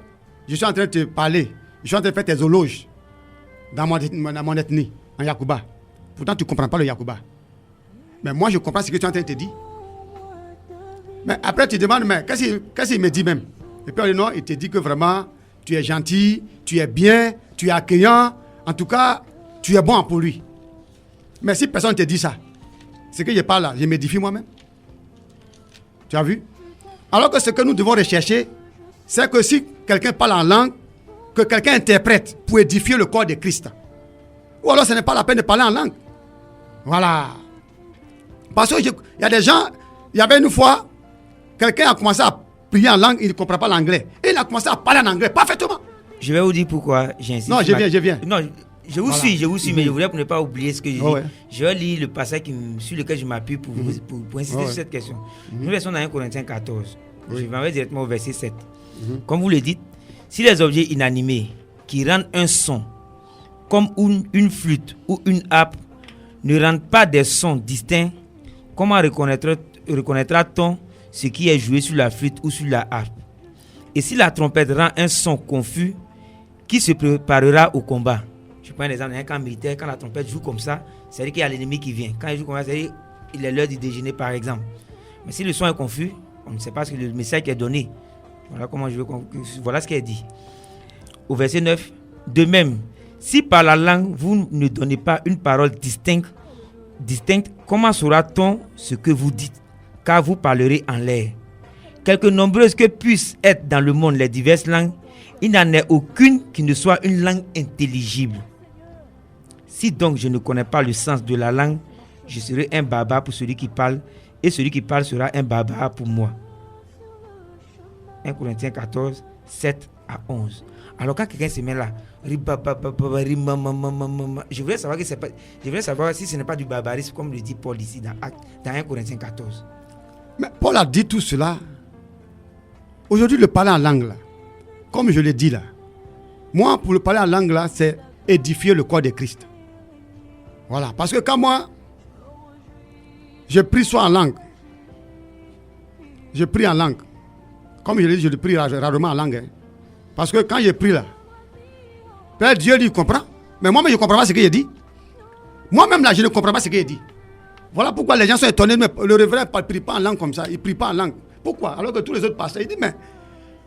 je suis en train de te parler, je suis en train de faire tes éloges dans mon ethnie, en Yakuba. Pourtant, tu ne comprends pas le Yakuba. Mais moi, je comprends ce que tu es en train de te dire. Mais après, tu demandes, mais qu'est-ce qu'il me dit même? Et puis, non, il te dit que vraiment, tu es gentil, tu es bien, tu es accueillant. En tout cas, tu es bon pour lui. Mais si personne ne te dit ça, c'est que je parle là, je m'édifie moi-même. Tu as vu? Alors que ce que nous devons rechercher, c'est que si quelqu'un parle en langue, que quelqu'un interprète pour édifier le corps de Christ. Ou alors ce n'est pas la peine de parler en langue. Voilà. Parce qu'il y a des gens, il y avait une fois, quelqu'un a commencé à prier en langue, il ne comprend pas l'anglais. Et il a commencé à parler en anglais parfaitement. Je vais vous dire pourquoi j'insiste. Non, je viens. Non, je vous suis, mais je voulais pour ne pas oublier ce que je dis. Ouais. Je vais lire le passage sur lequel je m'appuie pour insister sur cette question. Nous sommes dans 1 Corinthiens 14. Je vais directement au verset 7. Comme vous le dites, si les objets inanimés qui rendent un son, comme une flûte ou une harpe, ne rendent pas des sons distincts, comment reconnaîtra-t-on ce qui est joué sur la flûte ou sur la harpe? Et si la trompette rend un son confus, qui se préparera au combat? Je prends un exemple d'un camp militaire, quand la trompette joue comme ça, c'est-à-dire qu'il y a l'ennemi qui vient. Quand il joue comme ça, c'est-à-dire qu'il est l'heure du déjeuner, par exemple. Mais si le son est confus, on ne sait pas ce que le message qui est donné. Voilà ce qui est dit. Au verset 9, de même, si par la langue, vous ne donnez pas une parole distincte distinctes, comment saura-t-on ce que vous dites? Car vous parlerez en l'air. Quelque nombreuses que puissent être dans le monde les diverses langues, il n'en est aucune qui ne soit une langue intelligible. Si donc je ne connais pas le sens de la langue, je serai un barbare pour celui qui parle, et celui qui parle sera un barbare pour moi. 1 Corinthiens 14, 7 à 11. Alors quand quelqu'un se met là, je voudrais savoir si ce n'est pas du barbarisme, comme le dit Paul ici dans 1 Corinthiens 14. Mais Paul a dit tout cela. Aujourd'hui, le parler en langue, là, comme je l'ai dit là, moi, pour le parler en langue, là, c'est édifier le corps de Christ. Voilà. Parce que quand moi, je prie soit en langue, je prie en langue. Comme je l'ai dit, je le prie rarement en langue. Hein. Parce que quand je prie là, Père Dieu lui comprend. Mais moi-même, je ne comprends pas ce qu'il dit. Moi-même là, je ne comprends pas ce qu'il dit. Voilà pourquoi les gens sont étonnés. Mais le révérend ne prie pas en langue comme ça. Il ne prie pas en langue. Pourquoi? Alors que tous les autres pasteurs, ils disent, mais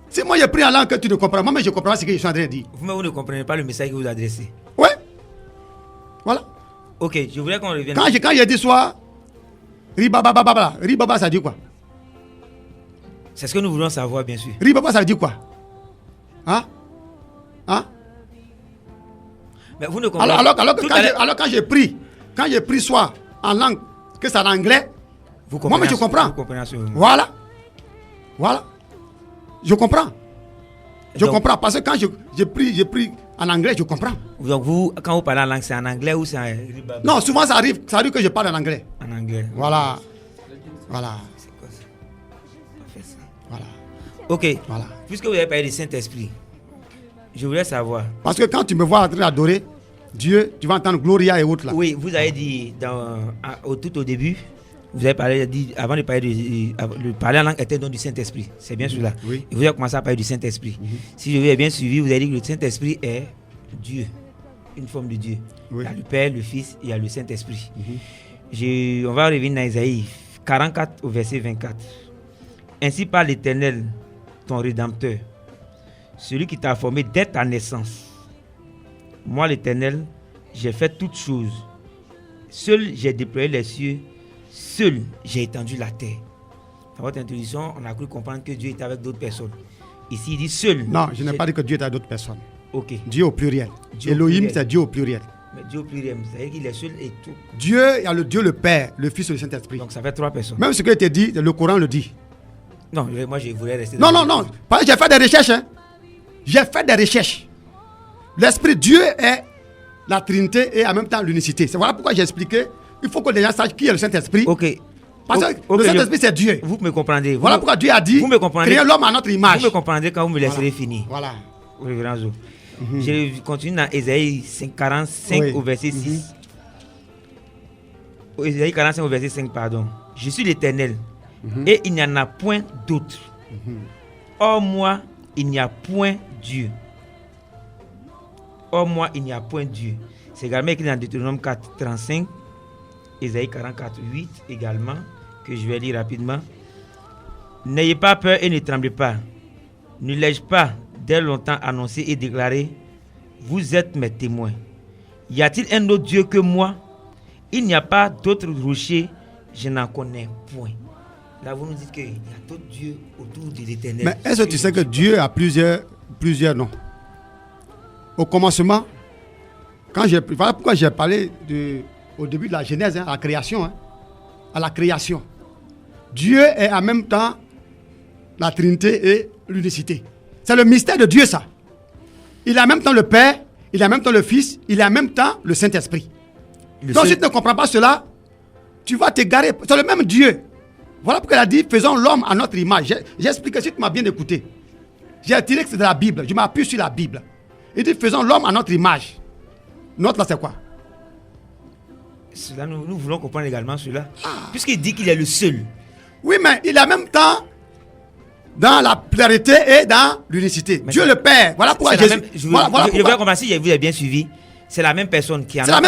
si moi je prie en langue que tu ne comprends pas, moi-même je ne comprends pas ce que je suis en train de dire. Vous ne comprenez pas le message que vous adressez. Oui. Voilà. Ok, je voudrais qu'on revienne. Quand je dis soit, ribaba, ribaba ça dit quoi? C'est ce que nous voulons savoir, bien sûr. Ribaba ça veut dire quoi? Hein? Mais vous ne comprenez alors quand je prie soit en langue, que c'est en anglais, moi-même je comprends. Voilà. Je comprends. Je comprends parce que quand je prie en anglais, je comprends. Donc vous, quand vous parlez en langue, c'est en anglais ou c'est en... Non, souvent ça arrive que je parle en anglais. En anglais. Voilà. C'est quoi ça? On fait ça. Voilà. Ok. Voilà. Puisque vous avez parlé du Saint-Esprit, je voulais savoir. Parce que quand tu me vois en train d'adorer Dieu, tu vas entendre Gloria et autres là. Oui, vous avez dit tout au début, vous avez parlé, avant de parler de parler en langue était don du Saint-Esprit. C'est bien cela. Oui. Et vous avez commencé à parler du Saint-Esprit. Si je vous ai bien suivi, vous avez dit que le Saint-Esprit est Dieu, une forme de Dieu. Oui. Il y a le Père, le Fils, il y a le Saint-Esprit. On va revenir dans Isaïe 44 au verset 24. Ainsi parle l'Éternel, ton Rédempteur, celui qui t'a formé dès ta naissance. Moi, l'Éternel, j'ai fait toutes choses. Seul j'ai déployé les cieux, seul j'ai étendu la terre. Dans votre introduction, on a cru comprendre que Dieu était avec d'autres personnes. Ici, il dit seul. Non, je n'ai pas dit que Dieu est avec d'autres personnes. Ok. Dieu au pluriel. Dieu Elohim, au pluriel. c'est Dieu au pluriel. Mais Dieu au pluriel, c'est-à-dire qu'il est seul et tout. Dieu, il y a le Dieu le Père, le Fils et le Saint-Esprit. Donc ça fait 3 personnes. Même ce qui a été dit, le Coran le dit. Non, moi je voulais rester. Non. Parce que j'ai fait des recherches. Hein. J'ai fait des recherches. L'Esprit Dieu est la Trinité et en même temps l'unicité. C'est voilà pourquoi j'ai expliqué. Il faut que les gens sachent qui est le Saint-Esprit. Ok. Parce que le Saint-Esprit, c'est Dieu. Vous me comprendrez. Voilà pourquoi Dieu a dit vous me comprendrez. Créer l'homme à notre image. Vous me comprendrez quand vous me laisserez finir. Voilà. Révérend Zo. Je continue dans Ésaïe 45 au verset 6. Ésaïe 45 au verset 5, pardon. Je suis l'Éternel et il n'y en a point d'autre. Hors moi, il n'y a point Dieu. Hors moi, il n'y a point Dieu. C'est également écrit dans Deutéronome 4, 35, Ésaïe 44, 8 également, que je vais lire rapidement. N'ayez pas peur et ne tremblez pas. Ne l'ai-je pas dès longtemps annoncé et déclaré, vous êtes mes témoins. Y a-t-il un autre Dieu que moi? Il n'y a pas d'autre rocher, je n'en connais point. Là, vous nous dites qu'il y a d'autres dieux autour de l'Éternel. Mais est-ce que tu sais que Dieu a plusieurs noms? Au commencement, voilà pourquoi j'ai parlé au début de la Genèse, à la création. Hein, à la création. Dieu est en même temps la Trinité et l'unicité. C'est le mystère de Dieu, ça. Il est en même temps le Père, il est en même temps le Fils, il est en même temps le Saint-Esprit. Donc si tu ne comprends pas cela, tu vas t'égarer. C'est le même Dieu. Voilà pourquoi il a dit, faisons l'homme à notre image. J'ai expliqué, si tu m'as bien écouté. J'ai tiré que c'est de la Bible. Je m'appuie sur la Bible. Il dit, faisons l'homme à notre image. Notre là, c'est quoi? Cela, nous voulons comprendre également cela. Puisqu'il dit qu'il est le seul. Oui, mais il est en même temps dans la pluralité et dans l'unicité. Dieu le Père. Voilà pourquoi je voudrais comprendre si vous avez bien suivi. C'est la même personne qui est en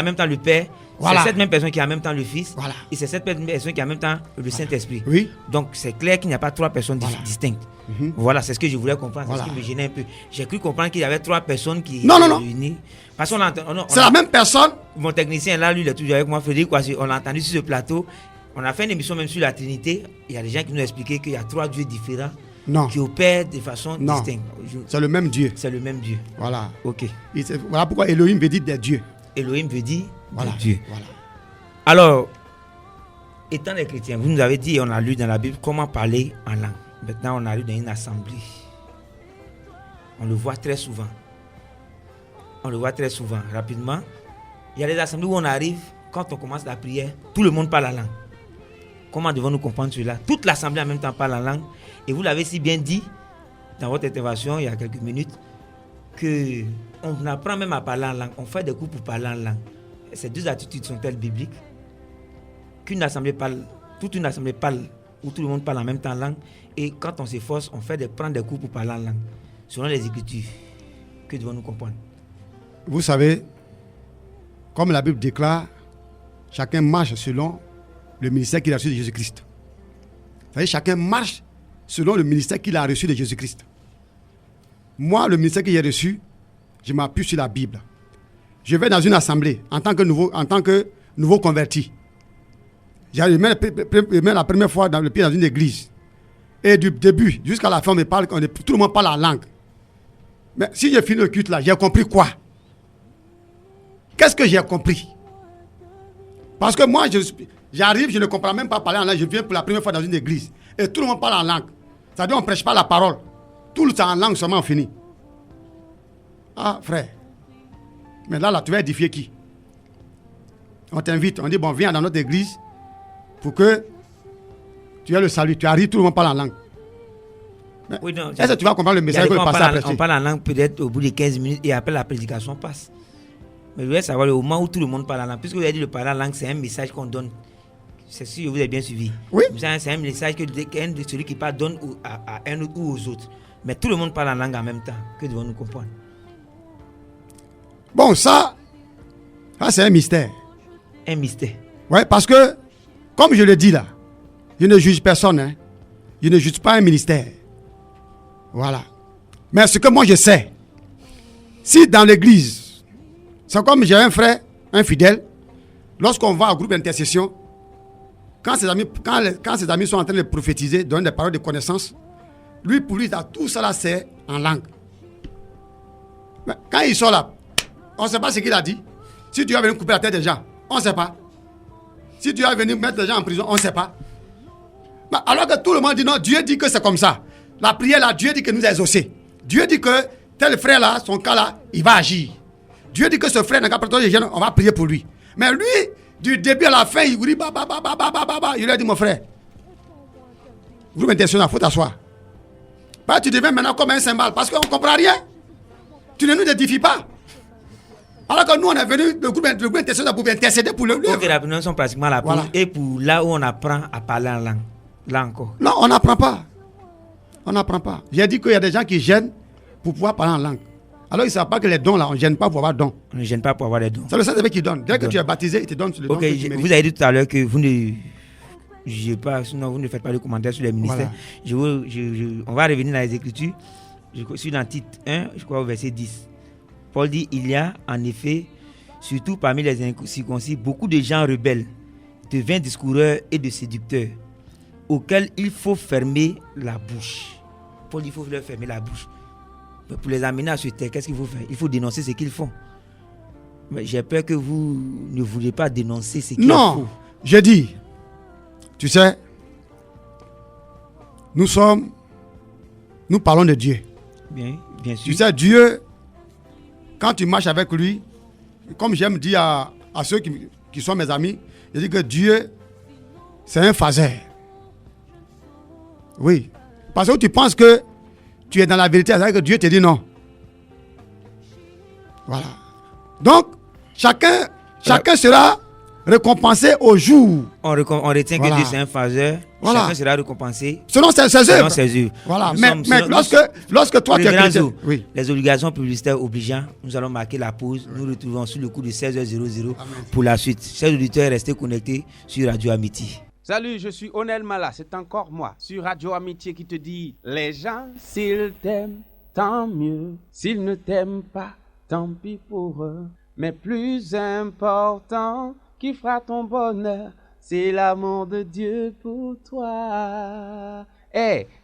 même temps le Père, Voilà. C'est cette même personne qui a en même temps le Fils. Voilà. Et c'est cette même personne qui a en même temps le Saint-Esprit. Oui. Donc c'est clair qu'il n'y a pas trois personnes distinctes. Voilà, c'est ce que je voulais comprendre. Voilà. C'est ce qui me gênait un peu. J'ai cru comprendre qu'il y avait trois personnes qui Non. réunies. Parce qu'on c'est la même personne. Mon technicien là, lui, il est toujours avec moi. Frédéric, on l'a entendu sur ce plateau. On a fait une émission même sur la Trinité. Il y a des gens qui nous ont expliqué qu'il y a trois dieux différents Non. qui opèrent de façon distincte. C'est le même Dieu. C'est le même Dieu. Voilà. Ok. Voilà pourquoi Elohim veut dire des dieux. Elohim veut dire Voilà. des dieux. Voilà. Alors, étant des chrétiens, vous nous avez dit et on a lu dans la Bible comment parler en langue. Maintenant, on arrive dans une assemblée. On le voit très souvent. Rapidement. Il y a des assemblées où on arrive, quand on commence la prière, tout le monde parle la langue. Comment devons-nous comprendre cela? Toute l'assemblée en même temps parle la langue. Et vous l'avez si bien dit dans votre intervention il y a quelques minutes, qu'on apprend même à parler en langue. On fait des cours pour parler en langue. Ces deux attitudes sont-elles bibliques? Qu'une assemblée parle, toute une assemblée parle, où tout le monde parle en même temps en langue, et quand on s'efforce, on prend des cours pour parler en langue. Selon les Écritures, que devons-nous comprendre? Vous savez, comme la Bible déclare, chacun marche selon le ministère qu'il a reçu de Jésus-Christ. Vous savez, chacun marche selon le ministère qu'il a reçu de Jésus-Christ. Moi, le ministère que j'ai reçu, je m'appuie sur la Bible. Je vais dans une assemblée en tant que nouveau converti. Je mets la première fois le pied dans une église. Et du début jusqu'à la fin, tout le monde parle la langue. Mais si j'ai fini le culte là, j'ai compris quoi? Qu'est-ce que j'ai compris? Parce que moi, j'arrive, je ne comprends même pas parler en langue. Je viens pour la première fois dans une église. Et tout le monde parle en langue. C'est-à-dire qu'on ne prêche pas la parole. Tout le temps en langue seulement fini. Ah, frère. Mais là, tu vas édifier qui? On t'invite, on dit, bon, viens dans notre église pour que tu aies le salut. Tu arrives, tout le monde parle en langue. Oui, non, est-ce que tu vas comprendre le message que le pasteur a prêché? On parle en langue peut-être au bout de 15 minutes et après la prédication passe. Mais je voulais savoir le moment où tout le monde parle en langue. Puisque vous avez dit le parler en langue, c'est un message qu'on donne. C'est sûr que vous avez bien suivi. Oui. C'est un message que celui qui parle donne à un autre ou aux autres. Mais tout le monde parle en langue en même temps. Que devons-nous comprendre? Bon, ça c'est un mystère. Un mystère. Oui, parce que, comme je le dis là, je ne juge personne. Hein. Je ne juge pas un ministère. Voilà. Mais ce que moi je sais, si dans l'église, c'est comme j'ai un frère, un fidèle, lorsqu'on va au groupe d'intercession, quand ses amis sont en train de prophétiser, donner des paroles de connaissance, pour lui, tout ça là, c'est en langue. Mais quand il sort là, on ne sait pas ce qu'il a dit. Si tu vas venir couper la tête des gens, on ne sait pas. Si tu vas venir mettre les gens en prison, on ne sait pas. Mais alors que tout le monde dit non, Dieu dit que c'est comme ça. La prière là, Dieu dit que nous a exaucés. Dieu dit que tel frère là, son cas là, il va agir. Dieu dit que ce frère n'a qu'à prendre les jeunes, on va prier pour lui. Mais lui, du début à la fin, il vous dit il lui a dit mon frère, groupe international, il faut t'asseoir. Bah, tu deviens maintenant comme un cymbale parce qu'on ne comprend rien. Tu ne nous édifies pas. Alors que nous, on est venu, le groupe international pour intercéder pour le Donc, les réunions sont pratiquement là. Voilà. Et pour là où on apprend à parler en langue. Là encore. Non, on n'apprend pas. On n'apprend pas. J'ai dit qu'il y a des gens qui gênent pour pouvoir parler en langue. Alors, ils ne savent pas que les dons, là, on ne gêne pas pour avoir dons. On ne gêne pas pour avoir les dons. C'est le Saint-Esprit qui donne. Dès que tu es baptisé, il te donne le don que tu mérites. Vous avez dit tout à l'heure que vous ne jugez pas, sinon vous ne faites pas de commentaires sur les ministères. Voilà. On va revenir dans les Écritures. Je suis dans Tite 1, je crois au verset 10. Paul dit, il y a en effet, surtout parmi les incirconcis, beaucoup de gens rebelles, de vains discoureurs et de séducteurs, auxquels il faut fermer la bouche. Paul dit, il faut leur fermer la bouche. Mais pour les amener à se taire, qu'est-ce qu'il faut faire? Il faut dénoncer ce qu'ils font. Mais j'ai peur que vous ne voulez pas dénoncer ce qu'ils font. Non, j'ai dit, tu sais, nous parlons de Dieu. Bien sûr. Tu sais, Dieu, quand tu marches avec lui, comme j'aime dire à ceux qui sont mes amis, je dis que Dieu, c'est un phaseur. Oui. Parce que tu penses que tu es dans la vérité, c'est-à-dire que Dieu te dit non. Voilà. Donc, chacun sera récompensé au jour. On retient Voilà. que Dieu c'est un faiseur. Voilà. Chacun sera récompensé Selon ses selon œuvres. ses œuvres. Voilà. Nous Mais, sommes- mais nous- lorsque toi tu es Révérend chrétien. Zo, Oui. les obligations publicitaires obligeant, nous allons marquer la pause. Nous retrouvons sur le coup de 16h00 pour la suite. Chers auditeurs, restez connectés sur Radio Amitié. Salut, je suis Onel Mala, c'est encore moi, sur Radio Amitié qui te dit les gens, s'ils t'aiment, tant mieux. S'ils ne t'aiment pas, tant pis pour eux. Mais plus important, qui fera ton bonheur, c'est l'amour de Dieu pour toi.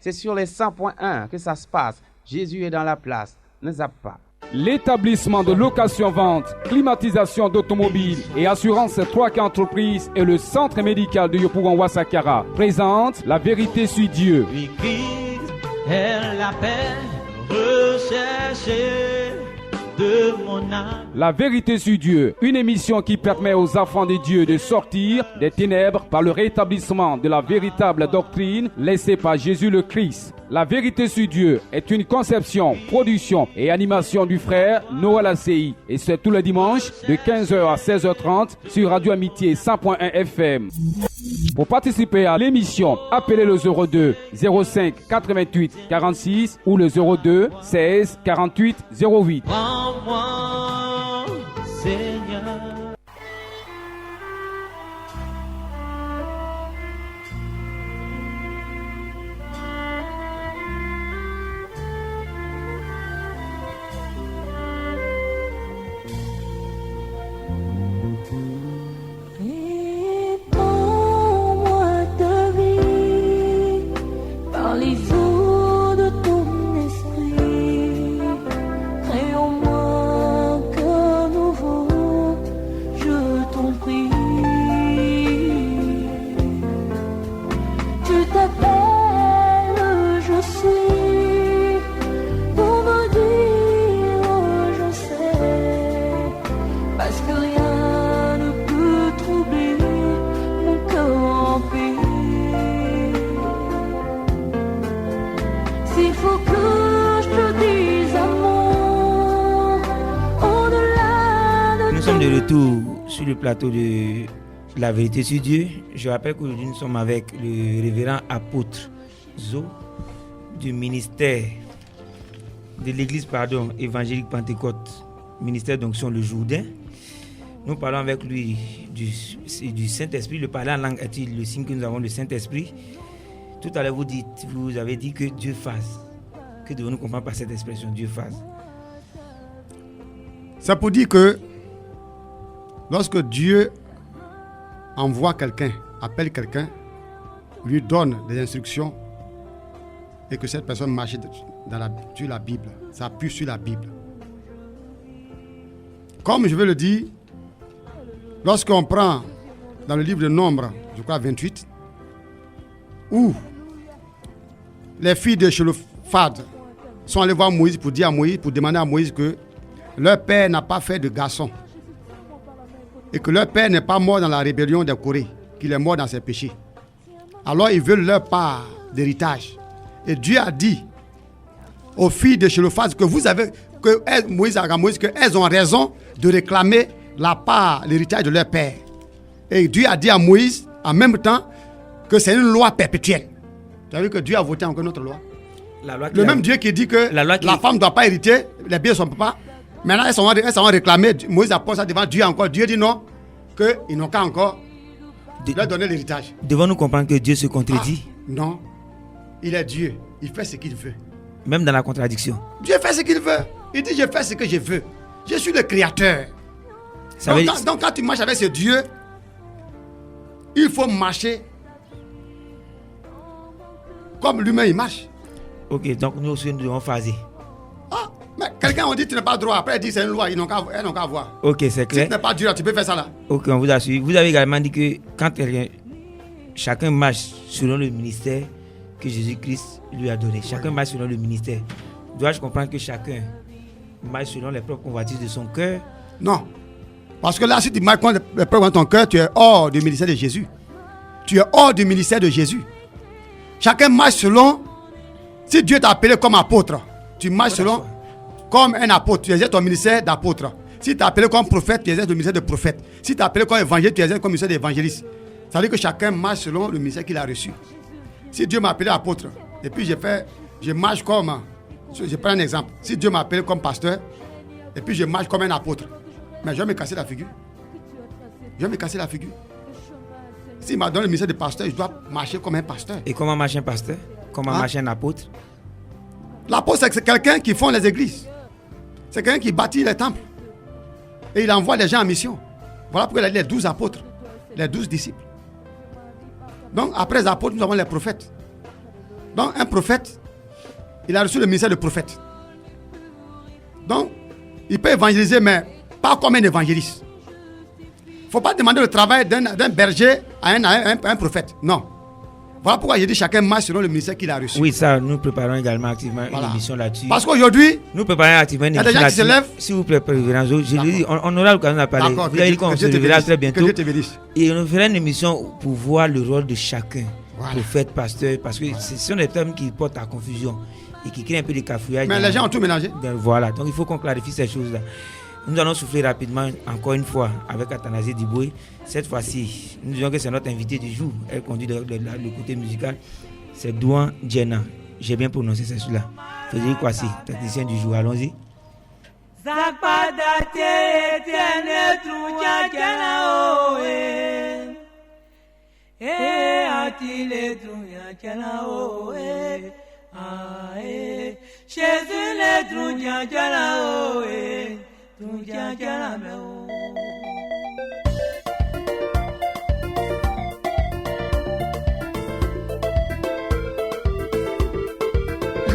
C'est sur les 100.1 que ça se passe. Jésus est dans la place, ne zappe pas. L'établissement de location-vente, climatisation d'automobiles et assurance 3K Entreprises et le centre médical de Yopougon Ouassakara présente La Vérité sur Dieu. Lui Christ est la paix recherchée de mon âme. La Vérité sur Dieu, une émission qui permet aux enfants de Dieu de sortir des ténèbres par le rétablissement de la véritable doctrine laissée par Jésus le Christ. La Vérité sur Dieu est une conception, production et animation du frère Noël ACI. Et c'est tous les dimanches de 15h à 16h30 sur Radio Amitié 100.1 FM. Pour participer à l'émission, appelez le 02 05 88 46 ou le 02 16 48 08. Prends-moi, Seigneur. Répands-moi ta vie par les eaux de ton esprit. Crée en moi un cœur nouveau, je t'en prie. Tu t'appelles, je suis, pour me dire je sais, parce que rien ne peut troubler mon cœur en paix. S'il faut que je te dise amour, au-delà de Nous sommes de retour sur le plateau de La Vérité sur Dieu. Je rappelle qu'aujourd'hui nous sommes avec le révérend apôtre Zo du ministère de l'église évangélique Pentecôte, ministère d'onction le Jourdain. Nous parlons avec lui du Saint-Esprit. Le parler en langue est-il le signe que nous avons le Saint-Esprit? Tout à l'heure vous avez dit que Dieu fasse. Que devons-nous comprendre par cette expression, Dieu fasse? C'est pour dire que lorsque Dieu envoie quelqu'un, appelle quelqu'un, lui donne des instructions et que cette personne marche sur la Bible, ça appuie sur la Bible. Comme je veux le dire, lorsqu'on prend dans le livre de Nombres, je crois 28, où les filles de Chélophad sont allées voir Moïse pour demander à Moïse que leur père n'a pas fait de garçon et que leur père n'est pas mort dans la rébellion des Corées, qu'il est mort dans ses péchés. Alors ils veulent leur part d'héritage. Et Dieu a dit aux filles de Chélophad que Moïse a dit à Moïse qu'elles ont raison de réclamer la part, l'héritage de leur père. Et Dieu a dit à Moïse en même temps que c'est une loi perpétuelle. Tu as vu que Dieu a voté encore une autre loi. Le même Dieu qui dit que la femme ne doit pas hériter les biens de son papa. Maintenant, elles sont réclamées. Moïse a posé ça devant Dieu encore. Dieu dit non, qu'ils n'ont qu'à encore leur donner l'héritage. Devons-nous comprendre que Dieu se contredit? Non, il est Dieu. Il fait ce qu'il veut. Même dans la contradiction. Dieu fait ce qu'il veut. Il dit je fais ce que je veux. Je suis le créateur. Donc quand tu marches avec ce Dieu, il faut marcher comme lui-même il marche. Ok, donc nous aussi nous devons phaser. Ah, mais quelqu'un on dit tu n'as pas le droit. Après il dit c'est une loi, elles n'ont qu'à voir. Ok, c'est clair. Si tu n'es pas Dieu, tu peux faire ça là. Ok, on vous a suivi. Vous avez également dit que quand chacun marche selon le ministère que Jésus-Christ lui a donné. Chacun marche selon le ministère. Dois-je comprendre que chacun marche selon les propres convoitises de son cœur? Non. Parce que là, si tu marches contre les propres de ton cœur, tu es hors du ministère de Jésus. Tu es hors du ministère de Jésus. Chacun marche selon. Si Dieu t'a appelé comme apôtre, tu marches selon comme un apôtre. Tu exerces ton ministère d'apôtre. Si tu es appelé comme prophète, tu exerces le ministère de prophète. Si tu es appelé comme évangéliste, tu exerces comme ministère d'évangéliste. Ça veut dire que chacun marche selon le ministère qu'il a reçu. Si Dieu m'a appelé apôtre, et puis je marche comme... Je prends un exemple. Si Dieu m'a appelé comme pasteur, et puis je marche comme un apôtre, mais je vais me casser la figure. S'il m'a donné le ministère de pasteur, je dois marcher comme un pasteur. Et comment marche un pasteur? Comment marche un apôtre? L'apôtre, c'est quelqu'un qui fonde les églises. C'est quelqu'un qui bâtit les temples. Et il envoie les gens en mission. Voilà pourquoi il a dit les 12 apôtres, les 12 disciples. Donc, après les apôtres, nous avons les prophètes. Donc, un prophète, il a reçu le ministère de prophète. Donc, il peut évangéliser, mais pas comme un évangéliste. Il ne faut pas demander le travail d'un berger à un prophète. Non. Voilà pourquoi j'ai dit chacun marche selon le ministère qu'il a reçu. Oui, ça, nous préparons également activement une émission là-dessus. Parce qu'aujourd'hui, nous préparons activement une émission là-dessus. S'il vous plaît, Père Véranzo, je lui dis, on aura l'occasion d'en parler. Vous avez dit qu'on se reverra très bientôt. Et on fera une émission pour voir le rôle de chacun. Voilà. Prophète, pasteur, parce que ce sont des termes qui portent à confusion et qui créent un peu de cafouillage. Mais les gens ont tout mélangé. Voilà, donc il faut qu'on clarifie ces choses-là. Nous allons souffler rapidement encore une fois avec Athanasie Diboué. Cette fois-ci, nous disons que c'est notre invité du jour. Elle conduit le côté musical. C'est Douan Djena. J'ai bien prononcé cela. Frédéric Kwasi, technicien du jour. Allons-y.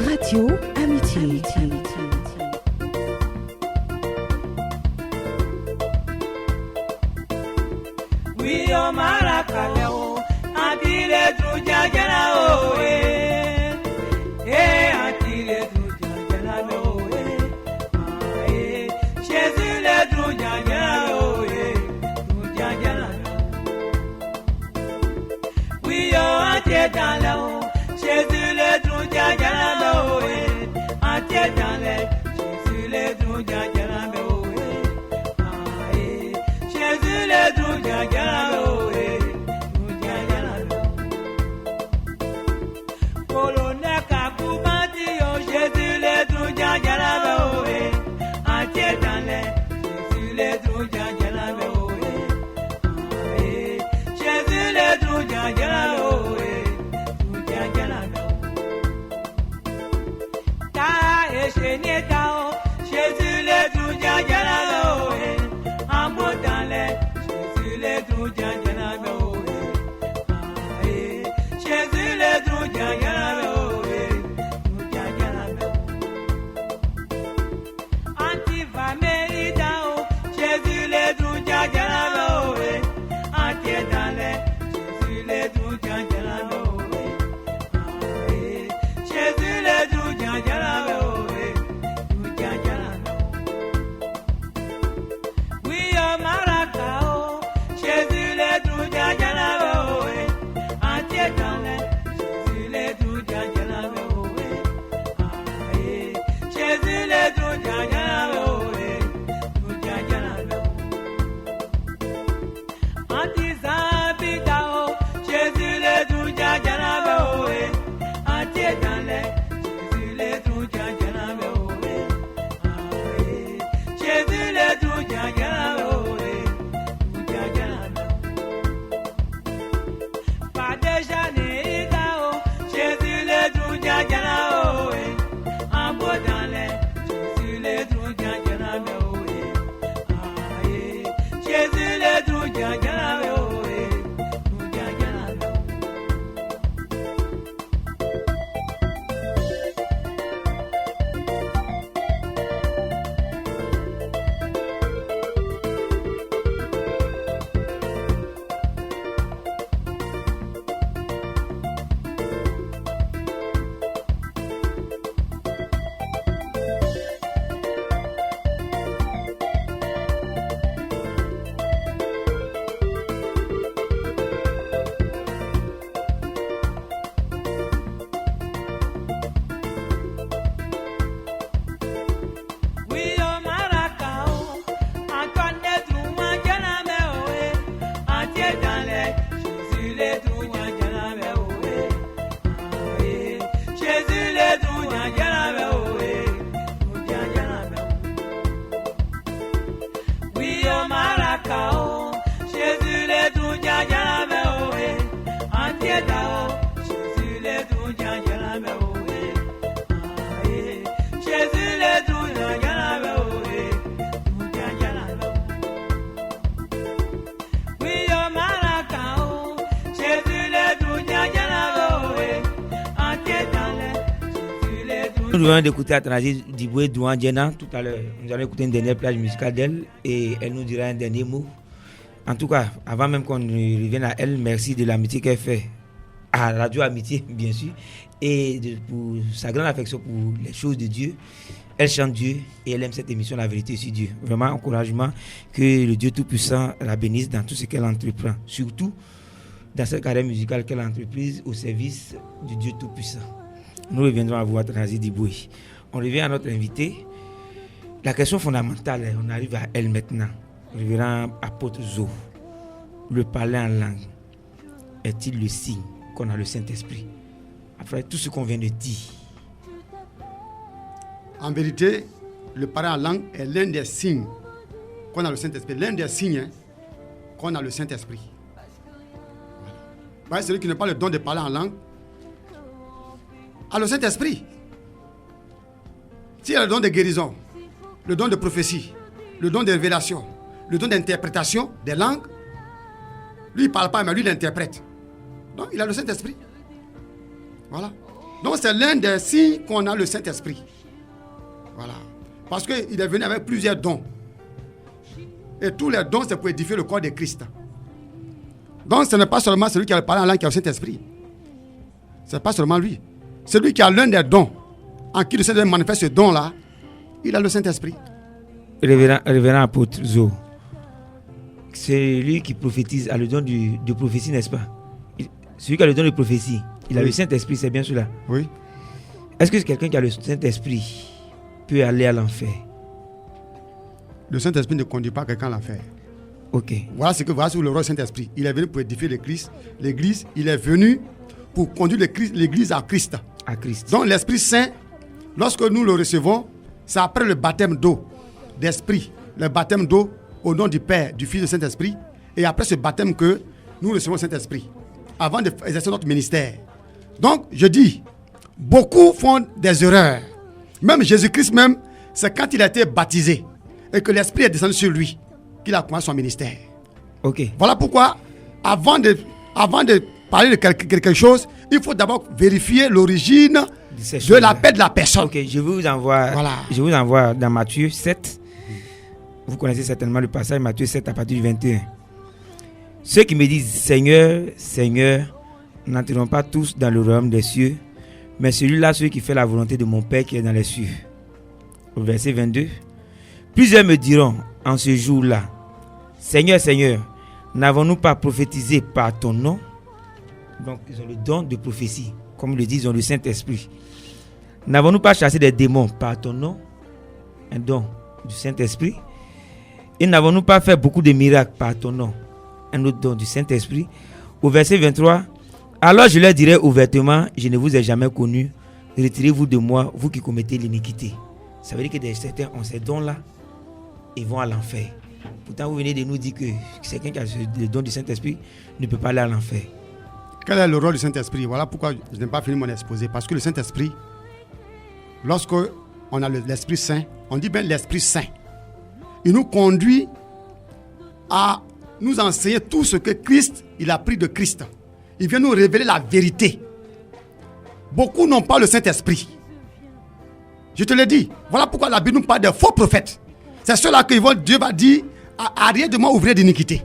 Radio Amitié. Oui, on m'a la calé, antile truja jana oe, antile truja jana oe, Jésus le truja jana oe, truja jana. Oui, on était dans l'eau, Jésus le truja jana oe, antile dans l'eau, Jésus le truja jana oe, Jésus le truja jana oe. Jésus le trou nyanyana be owe. Jésus le trou nyanyana be owe. Nyanyana be. Oui o marakao. Jésus le trou nyanyana be owe. Antiedao. Jésus le trou nyanyana be owe. Jésus le trou nyanyana be owe. Nous venons d'écouter Athanasi Diboué Douan Djena tout à l'heure. Nous allons écouter une dernière plage musicale d'elle et elle nous dira un dernier mot. En tout cas, avant même qu'on revienne à elle, merci de l'amitié qu'elle fait à Radio Amitié, bien sûr, et pour sa grande affection pour les choses de Dieu. Elle chante Dieu et elle aime cette émission La Vérité sur Dieu. Vraiment, encouragement que le Dieu Tout-Puissant la bénisse dans tout ce qu'elle entreprend. Surtout dans cette carrière musicale qu'elle a entreprise au service du Dieu Tout-Puissant. Nous reviendrons à vous, Athanasi Diboué. On revient à notre invité. La question fondamentale, on arrive à elle maintenant. Révérend apôtre Zo. Le parler en langue est-il le signe qu'on a le Saint-Esprit? Après tout ce qu'on vient de dire. En vérité, le parler en langue est l'un des signes qu'on a le Saint-Esprit. L'un des signes qu'on a le Saint-Esprit. Voilà. Celui qui n'a pas le don de parler en langue a le Saint-Esprit. S'il a le don de guérison, le don de prophétie, le don de révélation, le don d'interprétation des langues, lui il ne parle pas, mais lui il interprète. Donc il a le Saint-Esprit. Voilà. Donc c'est l'un des signes qu'on a le Saint-Esprit. Voilà. Parce qu'il est venu avec plusieurs dons. Et tous les dons, c'est pour édifier le corps de Christ. Donc ce n'est pas seulement celui qui a parlé en langue qui a le Saint-Esprit. Ce n'est pas seulement lui. Celui qui a l'un des dons, en qui le Saint-Esprit manifeste ce don-là, il a le Saint-Esprit. Révérend apôtre Zo, c'est lui qui prophétise, a le don de prophétie, n'est-ce pas? Celui qui a le don de prophétie, il a le Saint-Esprit, c'est bien cela? Oui. Est-ce que quelqu'un qui a le Saint-Esprit peut aller à l'enfer? Le Saint-Esprit ne conduit pas quelqu'un à l'enfer. Ok. Voilà ce que le roi Saint-Esprit. Il est venu pour édifier l'Église. L'Église, il est venu pour conduire l'Église à Christ. À Christ. Donc l'Esprit Saint, lorsque nous le recevons, c'est après le baptême d'eau, d'Esprit, le baptême d'eau au nom du Père, du Fils et du Saint-Esprit, et après ce baptême que nous recevons le Saint-Esprit, avant d'exercer notre ministère. Donc, je dis, beaucoup font des erreurs. Même Jésus-Christ même, c'est quand il a été baptisé et que l'Esprit est descendu sur lui qu'il a commencé son ministère. Ok. Voilà pourquoi, avant de parler de quelque chose, il faut d'abord vérifier l'origine de la paix de la personne. Ok, je vous envoie dans Matthieu 7. Vous connaissez certainement le passage, Matthieu 7 à partir du 21. Ceux qui me disent Seigneur, Seigneur, n'entreront pas tous dans le royaume des cieux, mais celui-là, celui qui fait la volonté de mon Père qui est dans les cieux. Au verset 22. Plusieurs me diront en ce jour-là, Seigneur, Seigneur, n'avons-nous pas prophétisé par ton nom? Donc, ils ont le don de prophétie. Comme le dit, ils ont le Saint-Esprit. N'avons-nous pas chassé des démons par ton nom? Un don du Saint-Esprit. Et n'avons-nous pas fait beaucoup de miracles par ton nom? Un autre don du Saint-Esprit. Au verset 23, alors je leur dirai ouvertement, je ne vous ai jamais connu. Retirez-vous de moi, vous qui commettez l'iniquité. Ça veut dire que certains ont ces dons-là et vont à l'enfer. Pourtant, vous venez de nous dire que quelqu'un qui a le don du Saint-Esprit ne peut pas aller à l'enfer. Quel est le rôle du Saint-Esprit? Voilà pourquoi je n'ai pas fini mon exposé. Parce que le Saint-Esprit, lorsque on a l'Esprit Saint, on dit bien l'Esprit Saint. Il nous conduit à nous enseigner tout ce que Christ, il a pris de Christ. Il vient nous révéler la vérité. Beaucoup n'ont pas le Saint-Esprit. Je te l'ai dit. Voilà pourquoi la Bible nous parle de faux prophètes. C'est ceux-là que Dieu va dire, arrière de moi, ouvrez d'iniquité.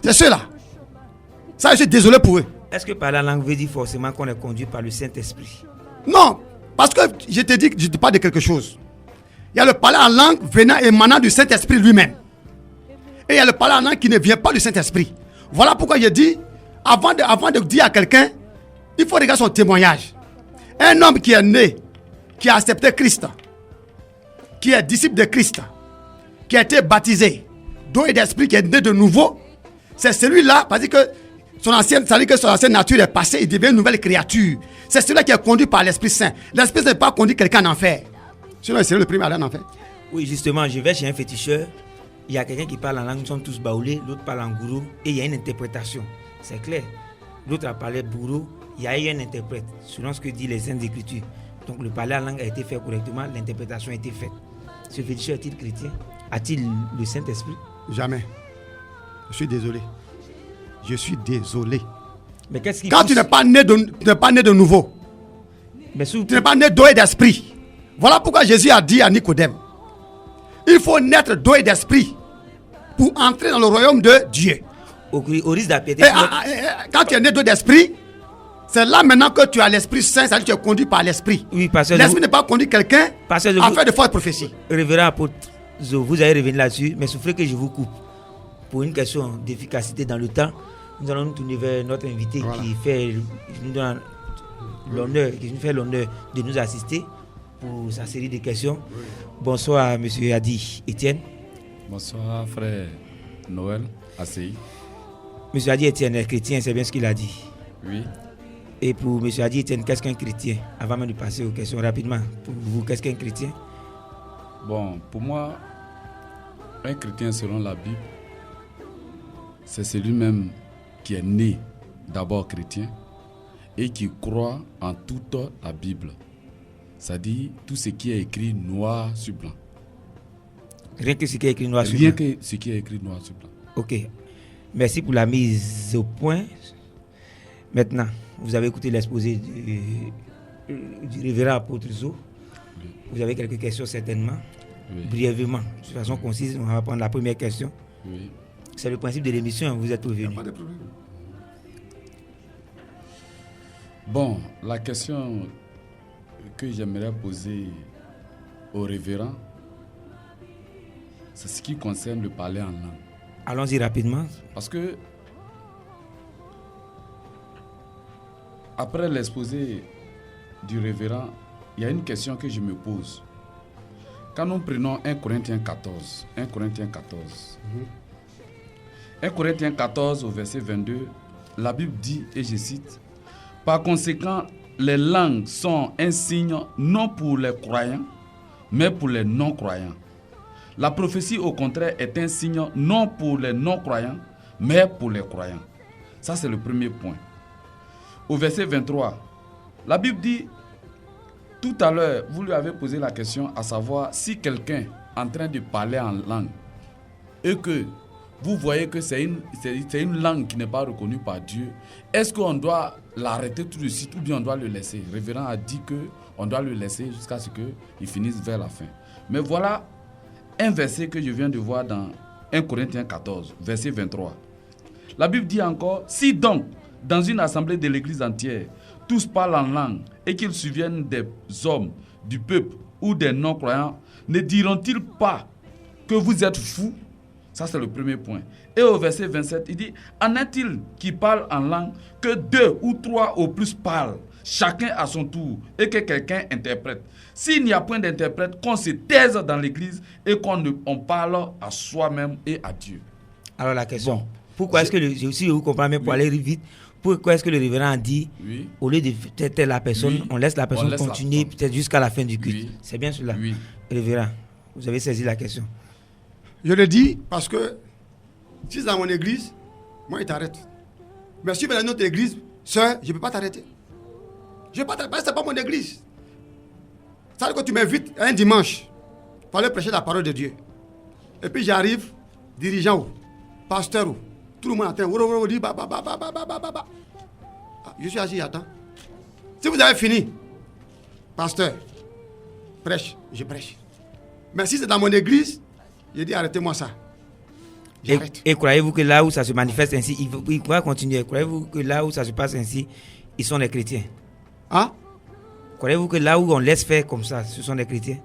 C'est ceux-là. Ça, je suis désolé pour eux. Est-ce que par la langue veut dire forcément qu'on est conduit par le Saint-Esprit? Non, parce que je te dis que je te parle de quelque chose. Il y a le parler en langue venant émanant du Saint-Esprit lui-même. Et il y a le parler en langue qui ne vient pas du Saint-Esprit. Voilà pourquoi je dis, avant de dire à quelqu'un, il faut regarder son témoignage. Un homme qui est né, qui a accepté Christ, qui est disciple de Christ, qui a été baptisé, d'eau et d'esprit, qui est né de nouveau, c'est celui-là, parce que ça veut dire que son ancienne nature est passée, il devient une nouvelle créature. C'est celui qui est conduit par l'Esprit Saint. L'Esprit Saint n'est pas conduit quelqu'un en enfer. Sinon, il serait le premier à aller en enfer. Oui, justement, je vais chez un féticheur. Il y a quelqu'un qui parle en langue, nous sommes tous baoulés, l'autre parle en gourou, et il y a une interprétation. C'est clair. L'autre a parlé bourreau, il y a eu un interprète, selon ce que dit les Saintes Écritures. Donc le parler en langue a été fait correctement, l'interprétation a été faite. Ce féticheur est-il chrétien? A-t-il le Saint-Esprit? Jamais. Je suis désolé. Je suis désolé. Mais qu'est-ce qui Quand tu n'es pas né de nouveau, mais tu n'es pas né d'eau et d'esprit. Voilà pourquoi Jésus a dit à Nicodème, il faut naître d'eau et d'esprit pour entrer dans le royaume de Dieu. Au risque d'appeler. Quand tu es né d'eau d'esprit, c'est là maintenant que tu as l'Esprit Saint, c'est-à-dire que tu es conduit par l'Esprit. Oui, parce que l'Esprit n'est pas conduit quelqu'un à faire de fausses prophéties. Révérend apôtre Zo, vous allez revenir là-dessus, mais souffrez que je vous coupe. Pour une question d'efficacité dans le temps, nous allons nous tourner vers notre invité qui nous donne l'honneur de nous assister pour sa série de questions. Oui. Bonsoir, monsieur Adi Etienne. Bonsoir, frère Noël ACI. Monsieur Adi Etienne est chrétien, c'est bien ce qu'il a dit. Oui. Et pour monsieur Adi Etienne, qu'est-ce qu'un chrétien? Avant même de passer aux questions rapidement, pour vous, qu'est-ce qu'un chrétien? Bon, pour moi, un chrétien selon la Bible, c'est celui-même qui est né d'abord chrétien et qui croit en toute la Bible. C'est-à-dire tout ce qui est écrit noir sur blanc. Rien que ce qui est écrit noir sur blanc. Rien que ce qui est écrit noir sur blanc. Ok. Merci pour la mise au point. Maintenant, vous avez écouté l'exposé du révérend apôtre Zo. Oui. Vous avez quelques questions certainement. Oui. Brièvement, de façon concise, on va prendre la première question. Oui. C'est le principe de l'émission, vous êtes revenu. Pas de problème. Bon, la question que j'aimerais poser au révérend, c'est ce qui concerne le parler en langue. Allons-y rapidement. Parce que après l'exposé du révérend, il y a une question que je me pose. Quand nous prenons 1 Corinthiens 14, 1 Corinthiens 14 au verset 22, la Bible dit, et je cite, « Par conséquent, les langues sont un signe non pour les croyants, mais pour les non-croyants. La prophétie, au contraire, est un signe non pour les non-croyants, mais pour les croyants. » Ça, c'est le premier point. Au verset 23, la Bible dit, tout à l'heure, vous lui avez posé la question, à savoir, si quelqu'un est en train de parler en langue, et que vous voyez que c'est une langue qui n'est pas reconnue par Dieu, est-ce qu'on doit l'arrêter tout de suite ou bien on doit le laisser? Le révérend a dit qu'on doit le laisser jusqu'à ce qu'il finisse vers la fin. Mais voilà un verset que je viens de voir dans 1 Corinthiens 14, verset 23. La Bible dit encore, si donc, dans une assemblée de l'église entière, tous parlent en langue et qu'ils souviennent des hommes, du peuple ou des non-croyants, ne diront-ils pas que vous êtes fous? Ça, c'est le premier point. Et au verset 27, il dit, en est-il qui parle en langue que 2 ou 3 au plus parlent, chacun à son tour, et que quelqu'un interprète? S'il n'y a point d'interprète, qu'on se taise dans l'église et qu'on parle à soi-même et à Dieu. Alors la question, pourquoi est-ce que, si vous comprenez, pour aller vite, pourquoi est-ce que le révérend a dit, au lieu de têter la personne, on laisse la personne continuer peut-être jusqu'à la fin du culte? C'est bien cela. Révérend, vous avez saisi la question. Je le dis parce que si c'est dans mon église, moi, il t'arrête. Mais si c'est dans notre église, sœur, je ne peux pas t'arrêter. Je ne peux pas t'arrêter, ce n'est pas mon église. Ça veut dire que tu m'invites un dimanche pour aller prêcher la parole de Dieu. Et puis j'arrive, dirigeant ou, pasteur ou, tout le monde attend. Je suis assis, j'attends. Si vous avez fini, pasteur, prêche, je prêche. Mais si c'est dans mon église, je dis arrêtez-moi ça. Et croyez-vous que là où ça se manifeste ainsi, il va continuer. Croyez-vous que là où ça se passe ainsi, ils sont des chrétiens? Hein? Croyez-vous que là où on laisse faire comme ça, ce sont des chrétiens?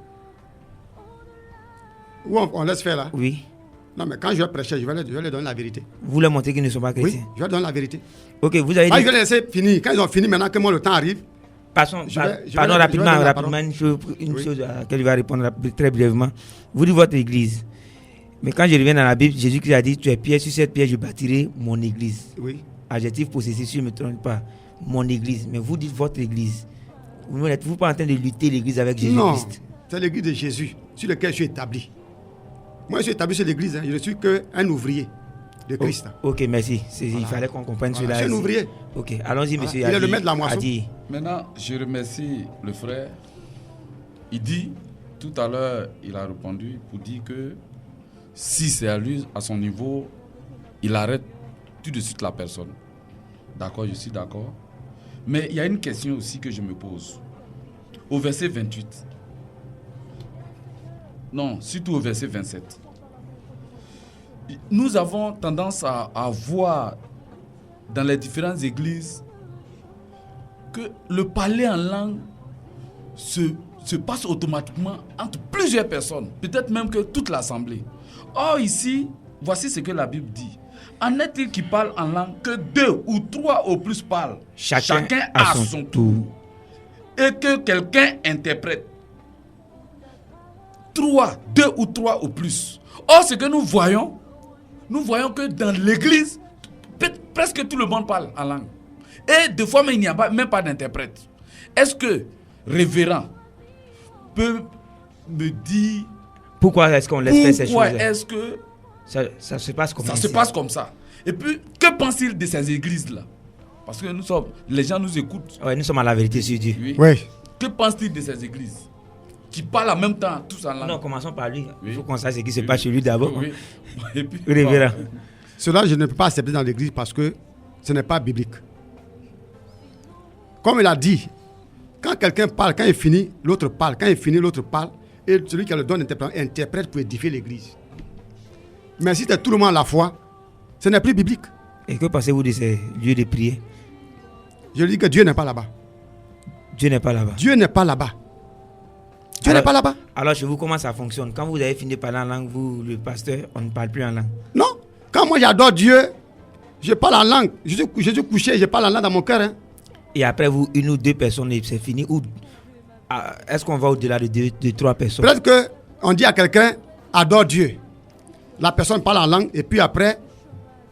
Où on laisse faire là? Oui. Non, mais quand je vais prêcher, je vais leur donner la vérité. Vous leur montrez qu'ils ne sont pas chrétiens? Oui, je vais leur donner la vérité. Ok, vous avez dit... je vais les laisser finir. Quand ils ont fini, maintenant que moi le temps arrive... Pardon, rapidement, une chose à laquelle je vais répondre très brièvement. Vous dites votre église. Mais quand je reviens dans la Bible, Jésus-Christ a dit, tu es pierre, sur cette pierre, je bâtirai mon église. Oui. adjectif possessif, si je ne me trompe pas, mon église, mais vous dites votre église. Vous n'êtes-vous pas en train de lutter l'église avec Jésus-Christ? Non, c'est l'église de Jésus sur laquelle je suis établi. Moi, je suis établi sur l'église, je ne suis qu'un ouvrier de Christ. Ok, merci. Il fallait qu'on comprenne cela. Je suis un ouvrier. Ok, allons-y, monsieur. Il est le maître de la moisson. Maintenant, je remercie le frère. Il dit, tout à l'heure, il a répondu pour dire que si c'est à lui, à son niveau, il arrête tout de suite la personne. D'accord, je suis d'accord. Mais il y a une question aussi que je me pose. Au verset 28. Non, surtout au verset 27. Nous avons tendance à voir dans les différentes églises que le parler en langue se passe automatiquement entre plusieurs personnes, peut-être même que toute l'assemblée. Or ici, voici ce que la Bible dit. En est-il qui parle en langue que 2 ou 3 au plus parlent, chacun à son tour, et que quelqu'un interprète. 2 ou 3 au plus. Or, ce que nous voyons que dans l'église, presque tout le monde parle en langue. Et des fois, il n'y a même pas d'interprète. Est-ce que révérend peut me dire pourquoi est-ce qu'on laisse faire ces choses? Pourquoi est-ce que ça se passe comme ça? Ça se passe comme ça. Et puis, que pense-t-il de ces églises-là? Parce que les gens nous écoutent. Oui, nous sommes à la vérité sur Dieu. Oui. Que pense-t-il de ces églises qui parlent en même temps tous en langue? Non, commençons par lui. Il faut qu'on sache ce qui se passe chez lui d'abord. Oui. Et puis, révérend. Cela, je ne peux pas accepter dans l'église parce que ce n'est pas biblique. Comme il a dit, quand quelqu'un parle, quand il finit, l'autre parle. Quand il finit, l'autre parle. Et celui qui a le don interprète pour édifier l'église. Mais si c'est tout le monde à la fois, ce n'est plus biblique. Et que pensez-vous de ces lieux de prière? Je dis que Dieu n'est pas là-bas. Dieu n'est pas là-bas. Dieu n'est pas là-bas. Dieu n'est pas là-bas. Alors chez vous, comment ça fonctionne? Quand vous avez fini de parler en langue, vous, le pasteur, on ne parle plus en langue? Non. Quand moi j'adore Dieu, je parle en langue. Je suis couché, je parle en langue dans mon cœur. Hein. Et après vous, 1 ou 2 personnes, c'est fini? Ou est-ce qu'on va au-delà de 3 personnes? Peut-être qu'on dit à quelqu'un, adore Dieu. La personne parle en langue et puis après,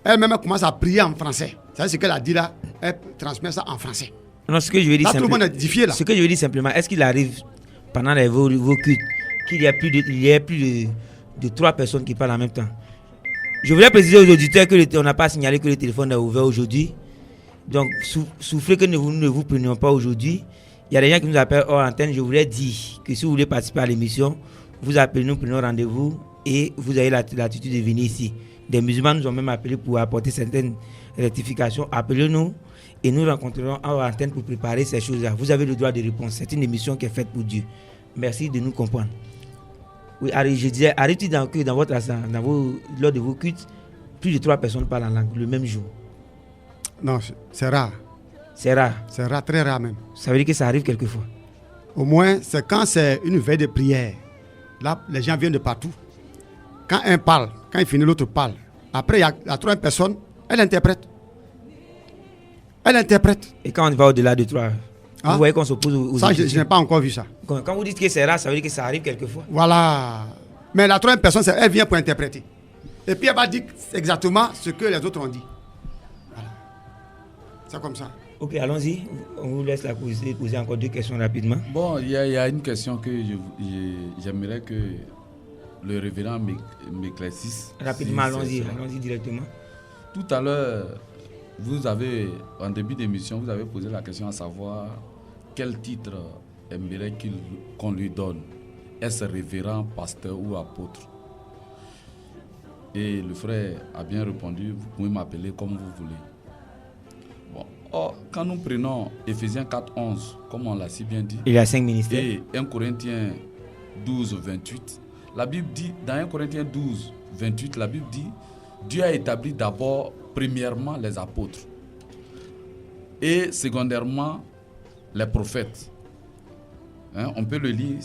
elle-même commence à prier en français. C'est ce qu'elle a dit là, elle transmet ça en français. Non, ce que je veux dire là, tout le monde est édifié là. Ce que je veux dire simplement, est-ce qu'il arrive pendant vos cultes qu'il y a plus de 3 personnes qui parlent en même temps? Je voulais préciser aux auditeurs qu'on n'a pas signalé que le téléphone est ouvert aujourd'hui. Donc, soufflez que nous ne vous prenions pas aujourd'hui. Il y a des gens qui nous appellent hors antenne. Je voulais dire que si vous voulez participer à l'émission, vous appelez, nous prenons rendez-vous et vous avez l'attitude de venir ici. Des musulmans nous ont même appelé pour apporter certaines rectifications. Appelez-nous et nous rencontrerons hors antenne pour préparer ces choses-là. Vous avez le droit de réponse. C'est une émission qui est faite pour Dieu. Merci de nous comprendre. Oui, je disais, arrive-t-il dans votre lors de vos cultes, plus de 3 personnes parlent en langue le même jour? Non, c'est rare. C'est rare? C'est rare, très rare même. Ça veut dire que ça arrive quelquefois? Au moins, c'est quand c'est une veille de prière. Là, les gens viennent de partout. Quand un parle, quand il finit, l'autre parle. Après, il y a 3 personnes, elle interprète. Elle interprète. Et quand on va au-delà de 3, vous voyez qu'on s'oppose aux ça, je n'ai pas encore vu ça. Quand vous dites que c'est rare, ça veut dire que ça arrive quelquefois? Voilà. Mais la 3e personne, elle vient pour interpréter. Et puis, elle va dire exactement ce que les autres ont dit. Voilà. C'est comme ça. Ok, allons-y. On vous laisse la poser encore 2 questions rapidement. Bon, il y a une question que j'aimerais que le révérend m'éclaircisse. Rapidement, allons-y directement. Tout à l'heure, vous avez, en début d'émission, vous avez posé la question à savoir quel titre aimerait qu'on lui donne. Est-ce révérend, pasteur ou apôtre? Et le frère a bien répondu, vous pouvez m'appeler comme vous voulez. Bon. Or, quand nous prenons Ephésiens 4:11, comme on l'a si bien dit, il y a 5 ministères. Et 1 Corinthiens 12:28, la Bible dit, dans 1 Corinthiens 12:28, la Bible dit, Dieu a établi d'abord, premièrement, les apôtres et secondairement, les prophètes. On peut le lire.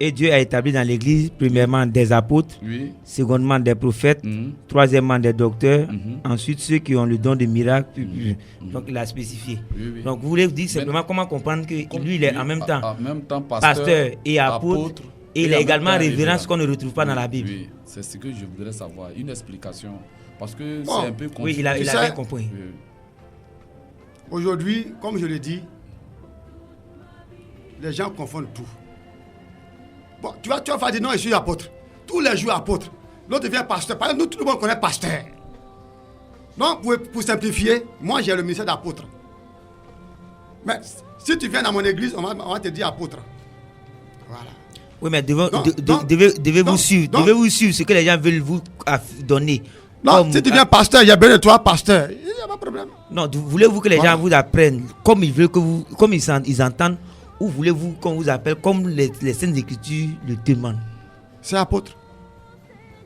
Et Dieu a établi dans l'église, premièrement, des apôtres, secondement, des prophètes, troisièmement, des docteurs, ensuite ceux qui ont le don de miracles. Donc, il a spécifié. Donc, vous voulez dire simplement comment comprendre que lui, il est en même temps pasteur et apôtre, et il est également révérend, ce qu'on ne retrouve pas dans la Bible. Oui, c'est ce que je voudrais savoir. Une explication Parce que Bon. c'est un peu confus. Oui, il a Tu bien sais- compris. Aujourd'hui, comme je l'ai dit, les gens confondent tout. Bon, tu vas faire dire non, je suis apôtre. Tous les jours apôtre. L'autre devient pasteur. Par exemple, nous, tout le monde connaît pasteur. Donc, pour simplifier, moi, j'ai le ministère d'apôtre. Mais si tu viens dans mon église, on va te dire apôtre. Voilà. Oui, mais Donc, devez-vous suivre. donc- Devez-vous suivre ce que les gens veulent vous donner. Non, Comme- si tu viens pasteur, il y a besoin de toi, pasteur. Il n'y a pas de problème. Non, voulez-vous que les Voilà. gens vous apprennent comme ils veulent que vous, comme ils entendent, ou voulez-vous qu'on vous appelle comme les Saintes Écritures le demandent? C'est apôtre.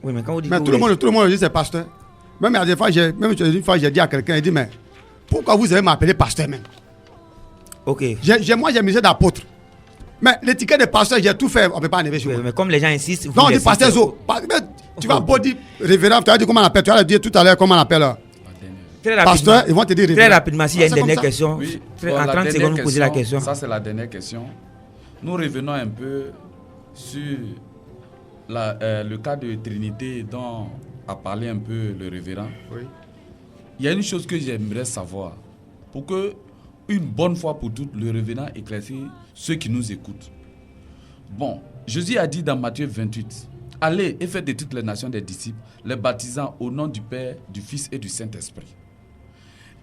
Oui, mais quand vous dites Mais que tout vous le monde dit c'est pasteur. Même il y a des fois, une fois, j'ai dit à quelqu'un, il dit, mais pourquoi vous allez m'appeler pasteur même? Ok. Moi, j'ai misé d'apôtre. Mais l'étiquette de pasteur, j'ai tout fait, on ne peut pas enlever sur Oui, moi. mais comme les gens insistent, vous Non, on dit laissez pasteur faire. Zo. Mais tu vas pas dire révérend, tu vas dire comment on appelle, tu vas dire tout à l'heure comment on appelle. Très rapidement, Pasteur, ils vont te dire très révérend. rapidement, s'il y a une C'est comme dernière ça. question, Oui, très- bon, en la 30 dernière secondes, vous posez la question. Ça, c'est la dernière question. Nous revenons un peu sur le cas de Trinité dont a parlé un peu le révérend. Oui. Il y a une chose que j'aimerais savoir. Pour que, une bonne fois pour toutes, le révérend éclaircisse ceux qui nous écoutent. Bon, Jésus a dit dans Matthieu 28, « Allez et faites de toutes les nations des disciples, les baptisant au nom du Père, du Fils et du Saint-Esprit. »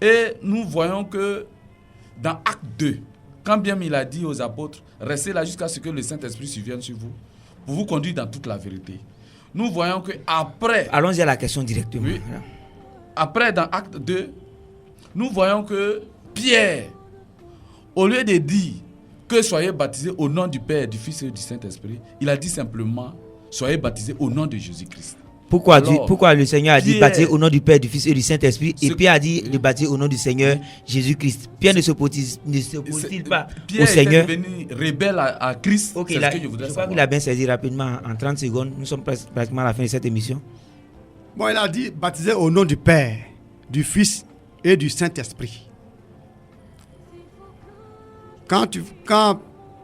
Et nous voyons que dans Acte 2, quand bien il a dit aux apôtres, « Restez là jusqu'à ce que le Saint-Esprit survienne sur vous, pour vous conduire dans toute la vérité. » Nous voyons qu'après... Allons-y à la question directement. Oui. Après, dans Acte 2, nous voyons que Pierre, au lieu de dire que soyez baptisés au nom du Père, du Fils et du Saint-Esprit, il a dit simplement soyez baptisés au nom de Jésus-Christ. Pourquoi le Seigneur a dit Pierre- baptiser au nom du Père, du Fils et du Saint-Esprit, et Ce- Pierre a dit de baptiser au nom du Seigneur Jésus-Christ? Pierre ne s'oppose-t-il pas Pierre au Seigneur? était devenu rebelle à Christ. Ok, C'est ce que je voudrais je crois savoir. qu'il a bien saisi rapidement en 30 secondes. Nous sommes pratiquement à la fin de cette émission. Bon, il a dit baptisé au nom du Père, du Fils et du Saint-Esprit.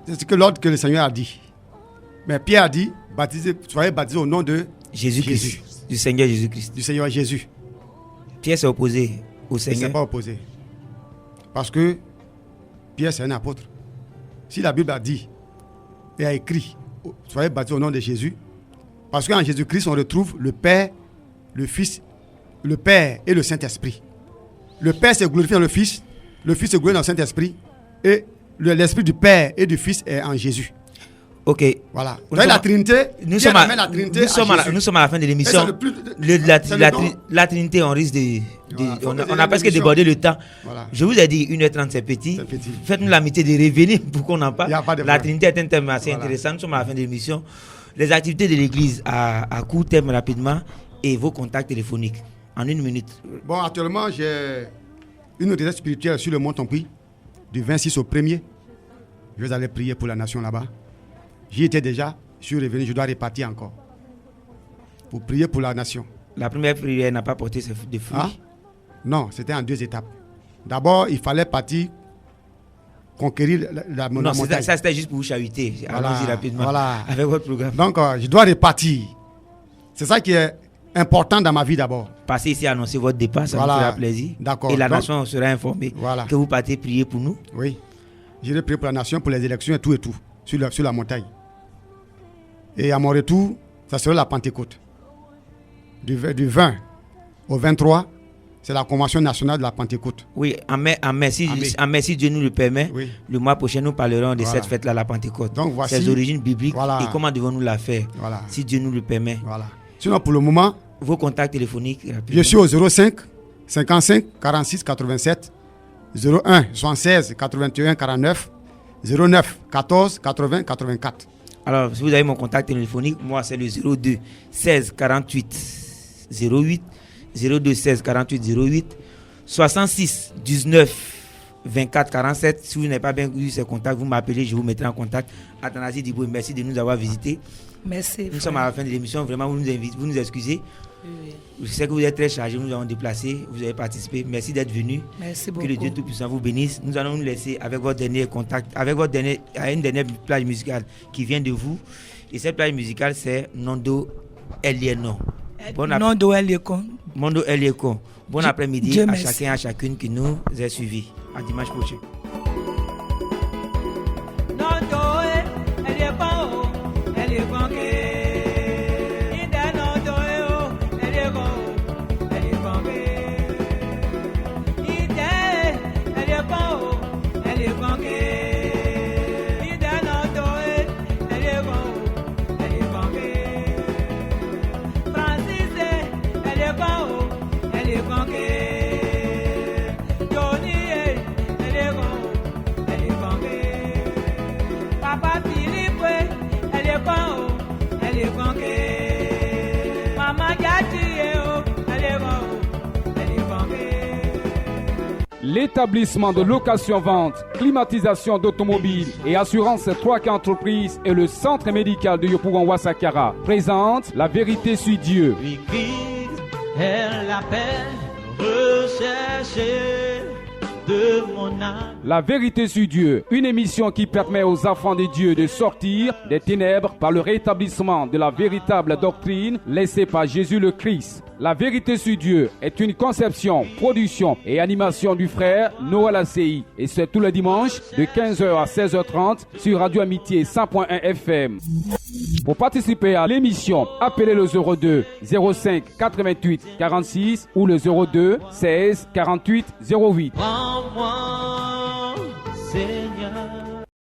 C'est ce que l'ordre que le Seigneur a dit. Mais Pierre a dit soyez baptisés au nom de Jésus-Christ, Jésus. du Seigneur Jésus-Christ. Du Seigneur Jésus. Pierre s'est opposé au Il ne s'est Seigneur. pas opposé. Parce que Pierre, c'est un apôtre. Si la Bible a dit et a écrit soyez baptisés au nom de Jésus, parce qu'en Jésus-Christ, on retrouve le Père, le Fils, le Père et le Saint-Esprit. Le Père s'est glorifié dans le Fils s'est glorifié dans le Saint-Esprit, et l'Esprit du Père et du Fils est en Jésus. Ok. Voilà. Nous Vous voyez sommes- la Trinité, Nous Pierre sommes, à, amène la Trinité nous, à sommes à la, Jésus. nous sommes à la fin de Et l'émission. c'est le plus- La Trinité, on risque de. Voilà, faut on que a c'est presque l'émission. débordé le temps. Voilà. Je vous ai dit 1h30, c'est petit. C'est petit. Faites-nous l'amitié de revenir pour qu'on en Il y a pas parle. de La problème. Trinité est un thème assez Voilà. intéressant. Nous sommes à la fin de l'émission. Les activités de l'Église à court terme rapidement et vos contacts téléphoniques en 1 minute. Bon, actuellement, j'ai une retraite spirituelle sur le mont Tompi, du 26 au 1er. Je vais aller prier pour la nation là-bas. J'y étais déjà, je suis revenu, je dois repartir encore. Pour prier pour la nation. La première prière n'a pas porté de fruits. Hein? Non, c'était en 2 étapes. D'abord, il fallait partir conquérir la Non, montagne. ça c'était juste pour vous chahuter. Voilà, Allons-y rapidement voilà. avec votre programme. Donc, je dois repartir. C'est ça qui est important dans ma vie d'abord. Passez ici annoncer votre départ, ça Voilà. nous fera plaisir. D'accord. Et la Donc- nation sera informée Voilà. que vous partez prier pour nous. Oui. J'irai prier pour la nation, pour les élections et tout, sur la montagne. Et à mon retour, ça sera la Pentecôte. Du 20 au 23, c'est la Convention nationale de la Pentecôte. Oui, en mai, si Dieu nous le permet, Oui. le mois prochain, nous parlerons de Voilà. cette fête-là, la Pentecôte. Donc, voici- ses origines bibliques Voilà. et comment devons-nous la faire, Voilà. si Dieu nous le permet. Voilà. Sinon, pour le moment, Vos contacts téléphoniques, rapidement. je suis au 05 55 46 87 01 76 81 49 09 14 80 84. Alors, si vous avez mon contact téléphonique, moi, c'est le 02 16 48 08, 02 16 48 08, 66 19 24 47. Si vous n'avez pas bien eu ces contacts, vous m'appelez, je vous mettrai en contact. Athanasi Diboué, merci de nous avoir visités. Merci. Nous sommes à la fin de l'émission, vraiment, vous nous excusez. Je sais que vous êtes très chargés, nous avons déplacé, vous avez participé. Merci d'être venu. Merci Que beaucoup. le Dieu Tout-Puissant vous bénisse. Nous allons nous laisser avec votre dernier contact, avec une dernière plage musicale qui vient de vous. Et cette plage musicale, c'est Nondo Elieno. Nondo Eliekon. Mondo Eliekon. Bon après-midi Dieu à merci. chacun, à chacune qui nous a suivis. À dimanche prochain. Papa Philippe, elle est bon, elle est bon. Maman Gatti, elle est bon, elle est bon. L'établissement de location-vente, climatisation d'automobiles et assurance 3K Entreprises et le centre médical de Yopougon Ouassakara présente La Vérité sur Dieu. Lui Christ est la paix recherchée de mon âme. La Vérité sur Dieu, une émission qui permet aux enfants de Dieu de sortir des ténèbres par le rétablissement de la véritable doctrine laissée par Jésus le Christ. La Vérité sur Dieu est une conception, production et animation du frère Noël ACI. Et c'est tous les dimanches de 15h à 16h30 sur Radio Amitié 100.1 FM. Pour participer à l'émission, appelez le 02 05 88 46 ou le 02 16 48 08. Prends-moi, Seigneur.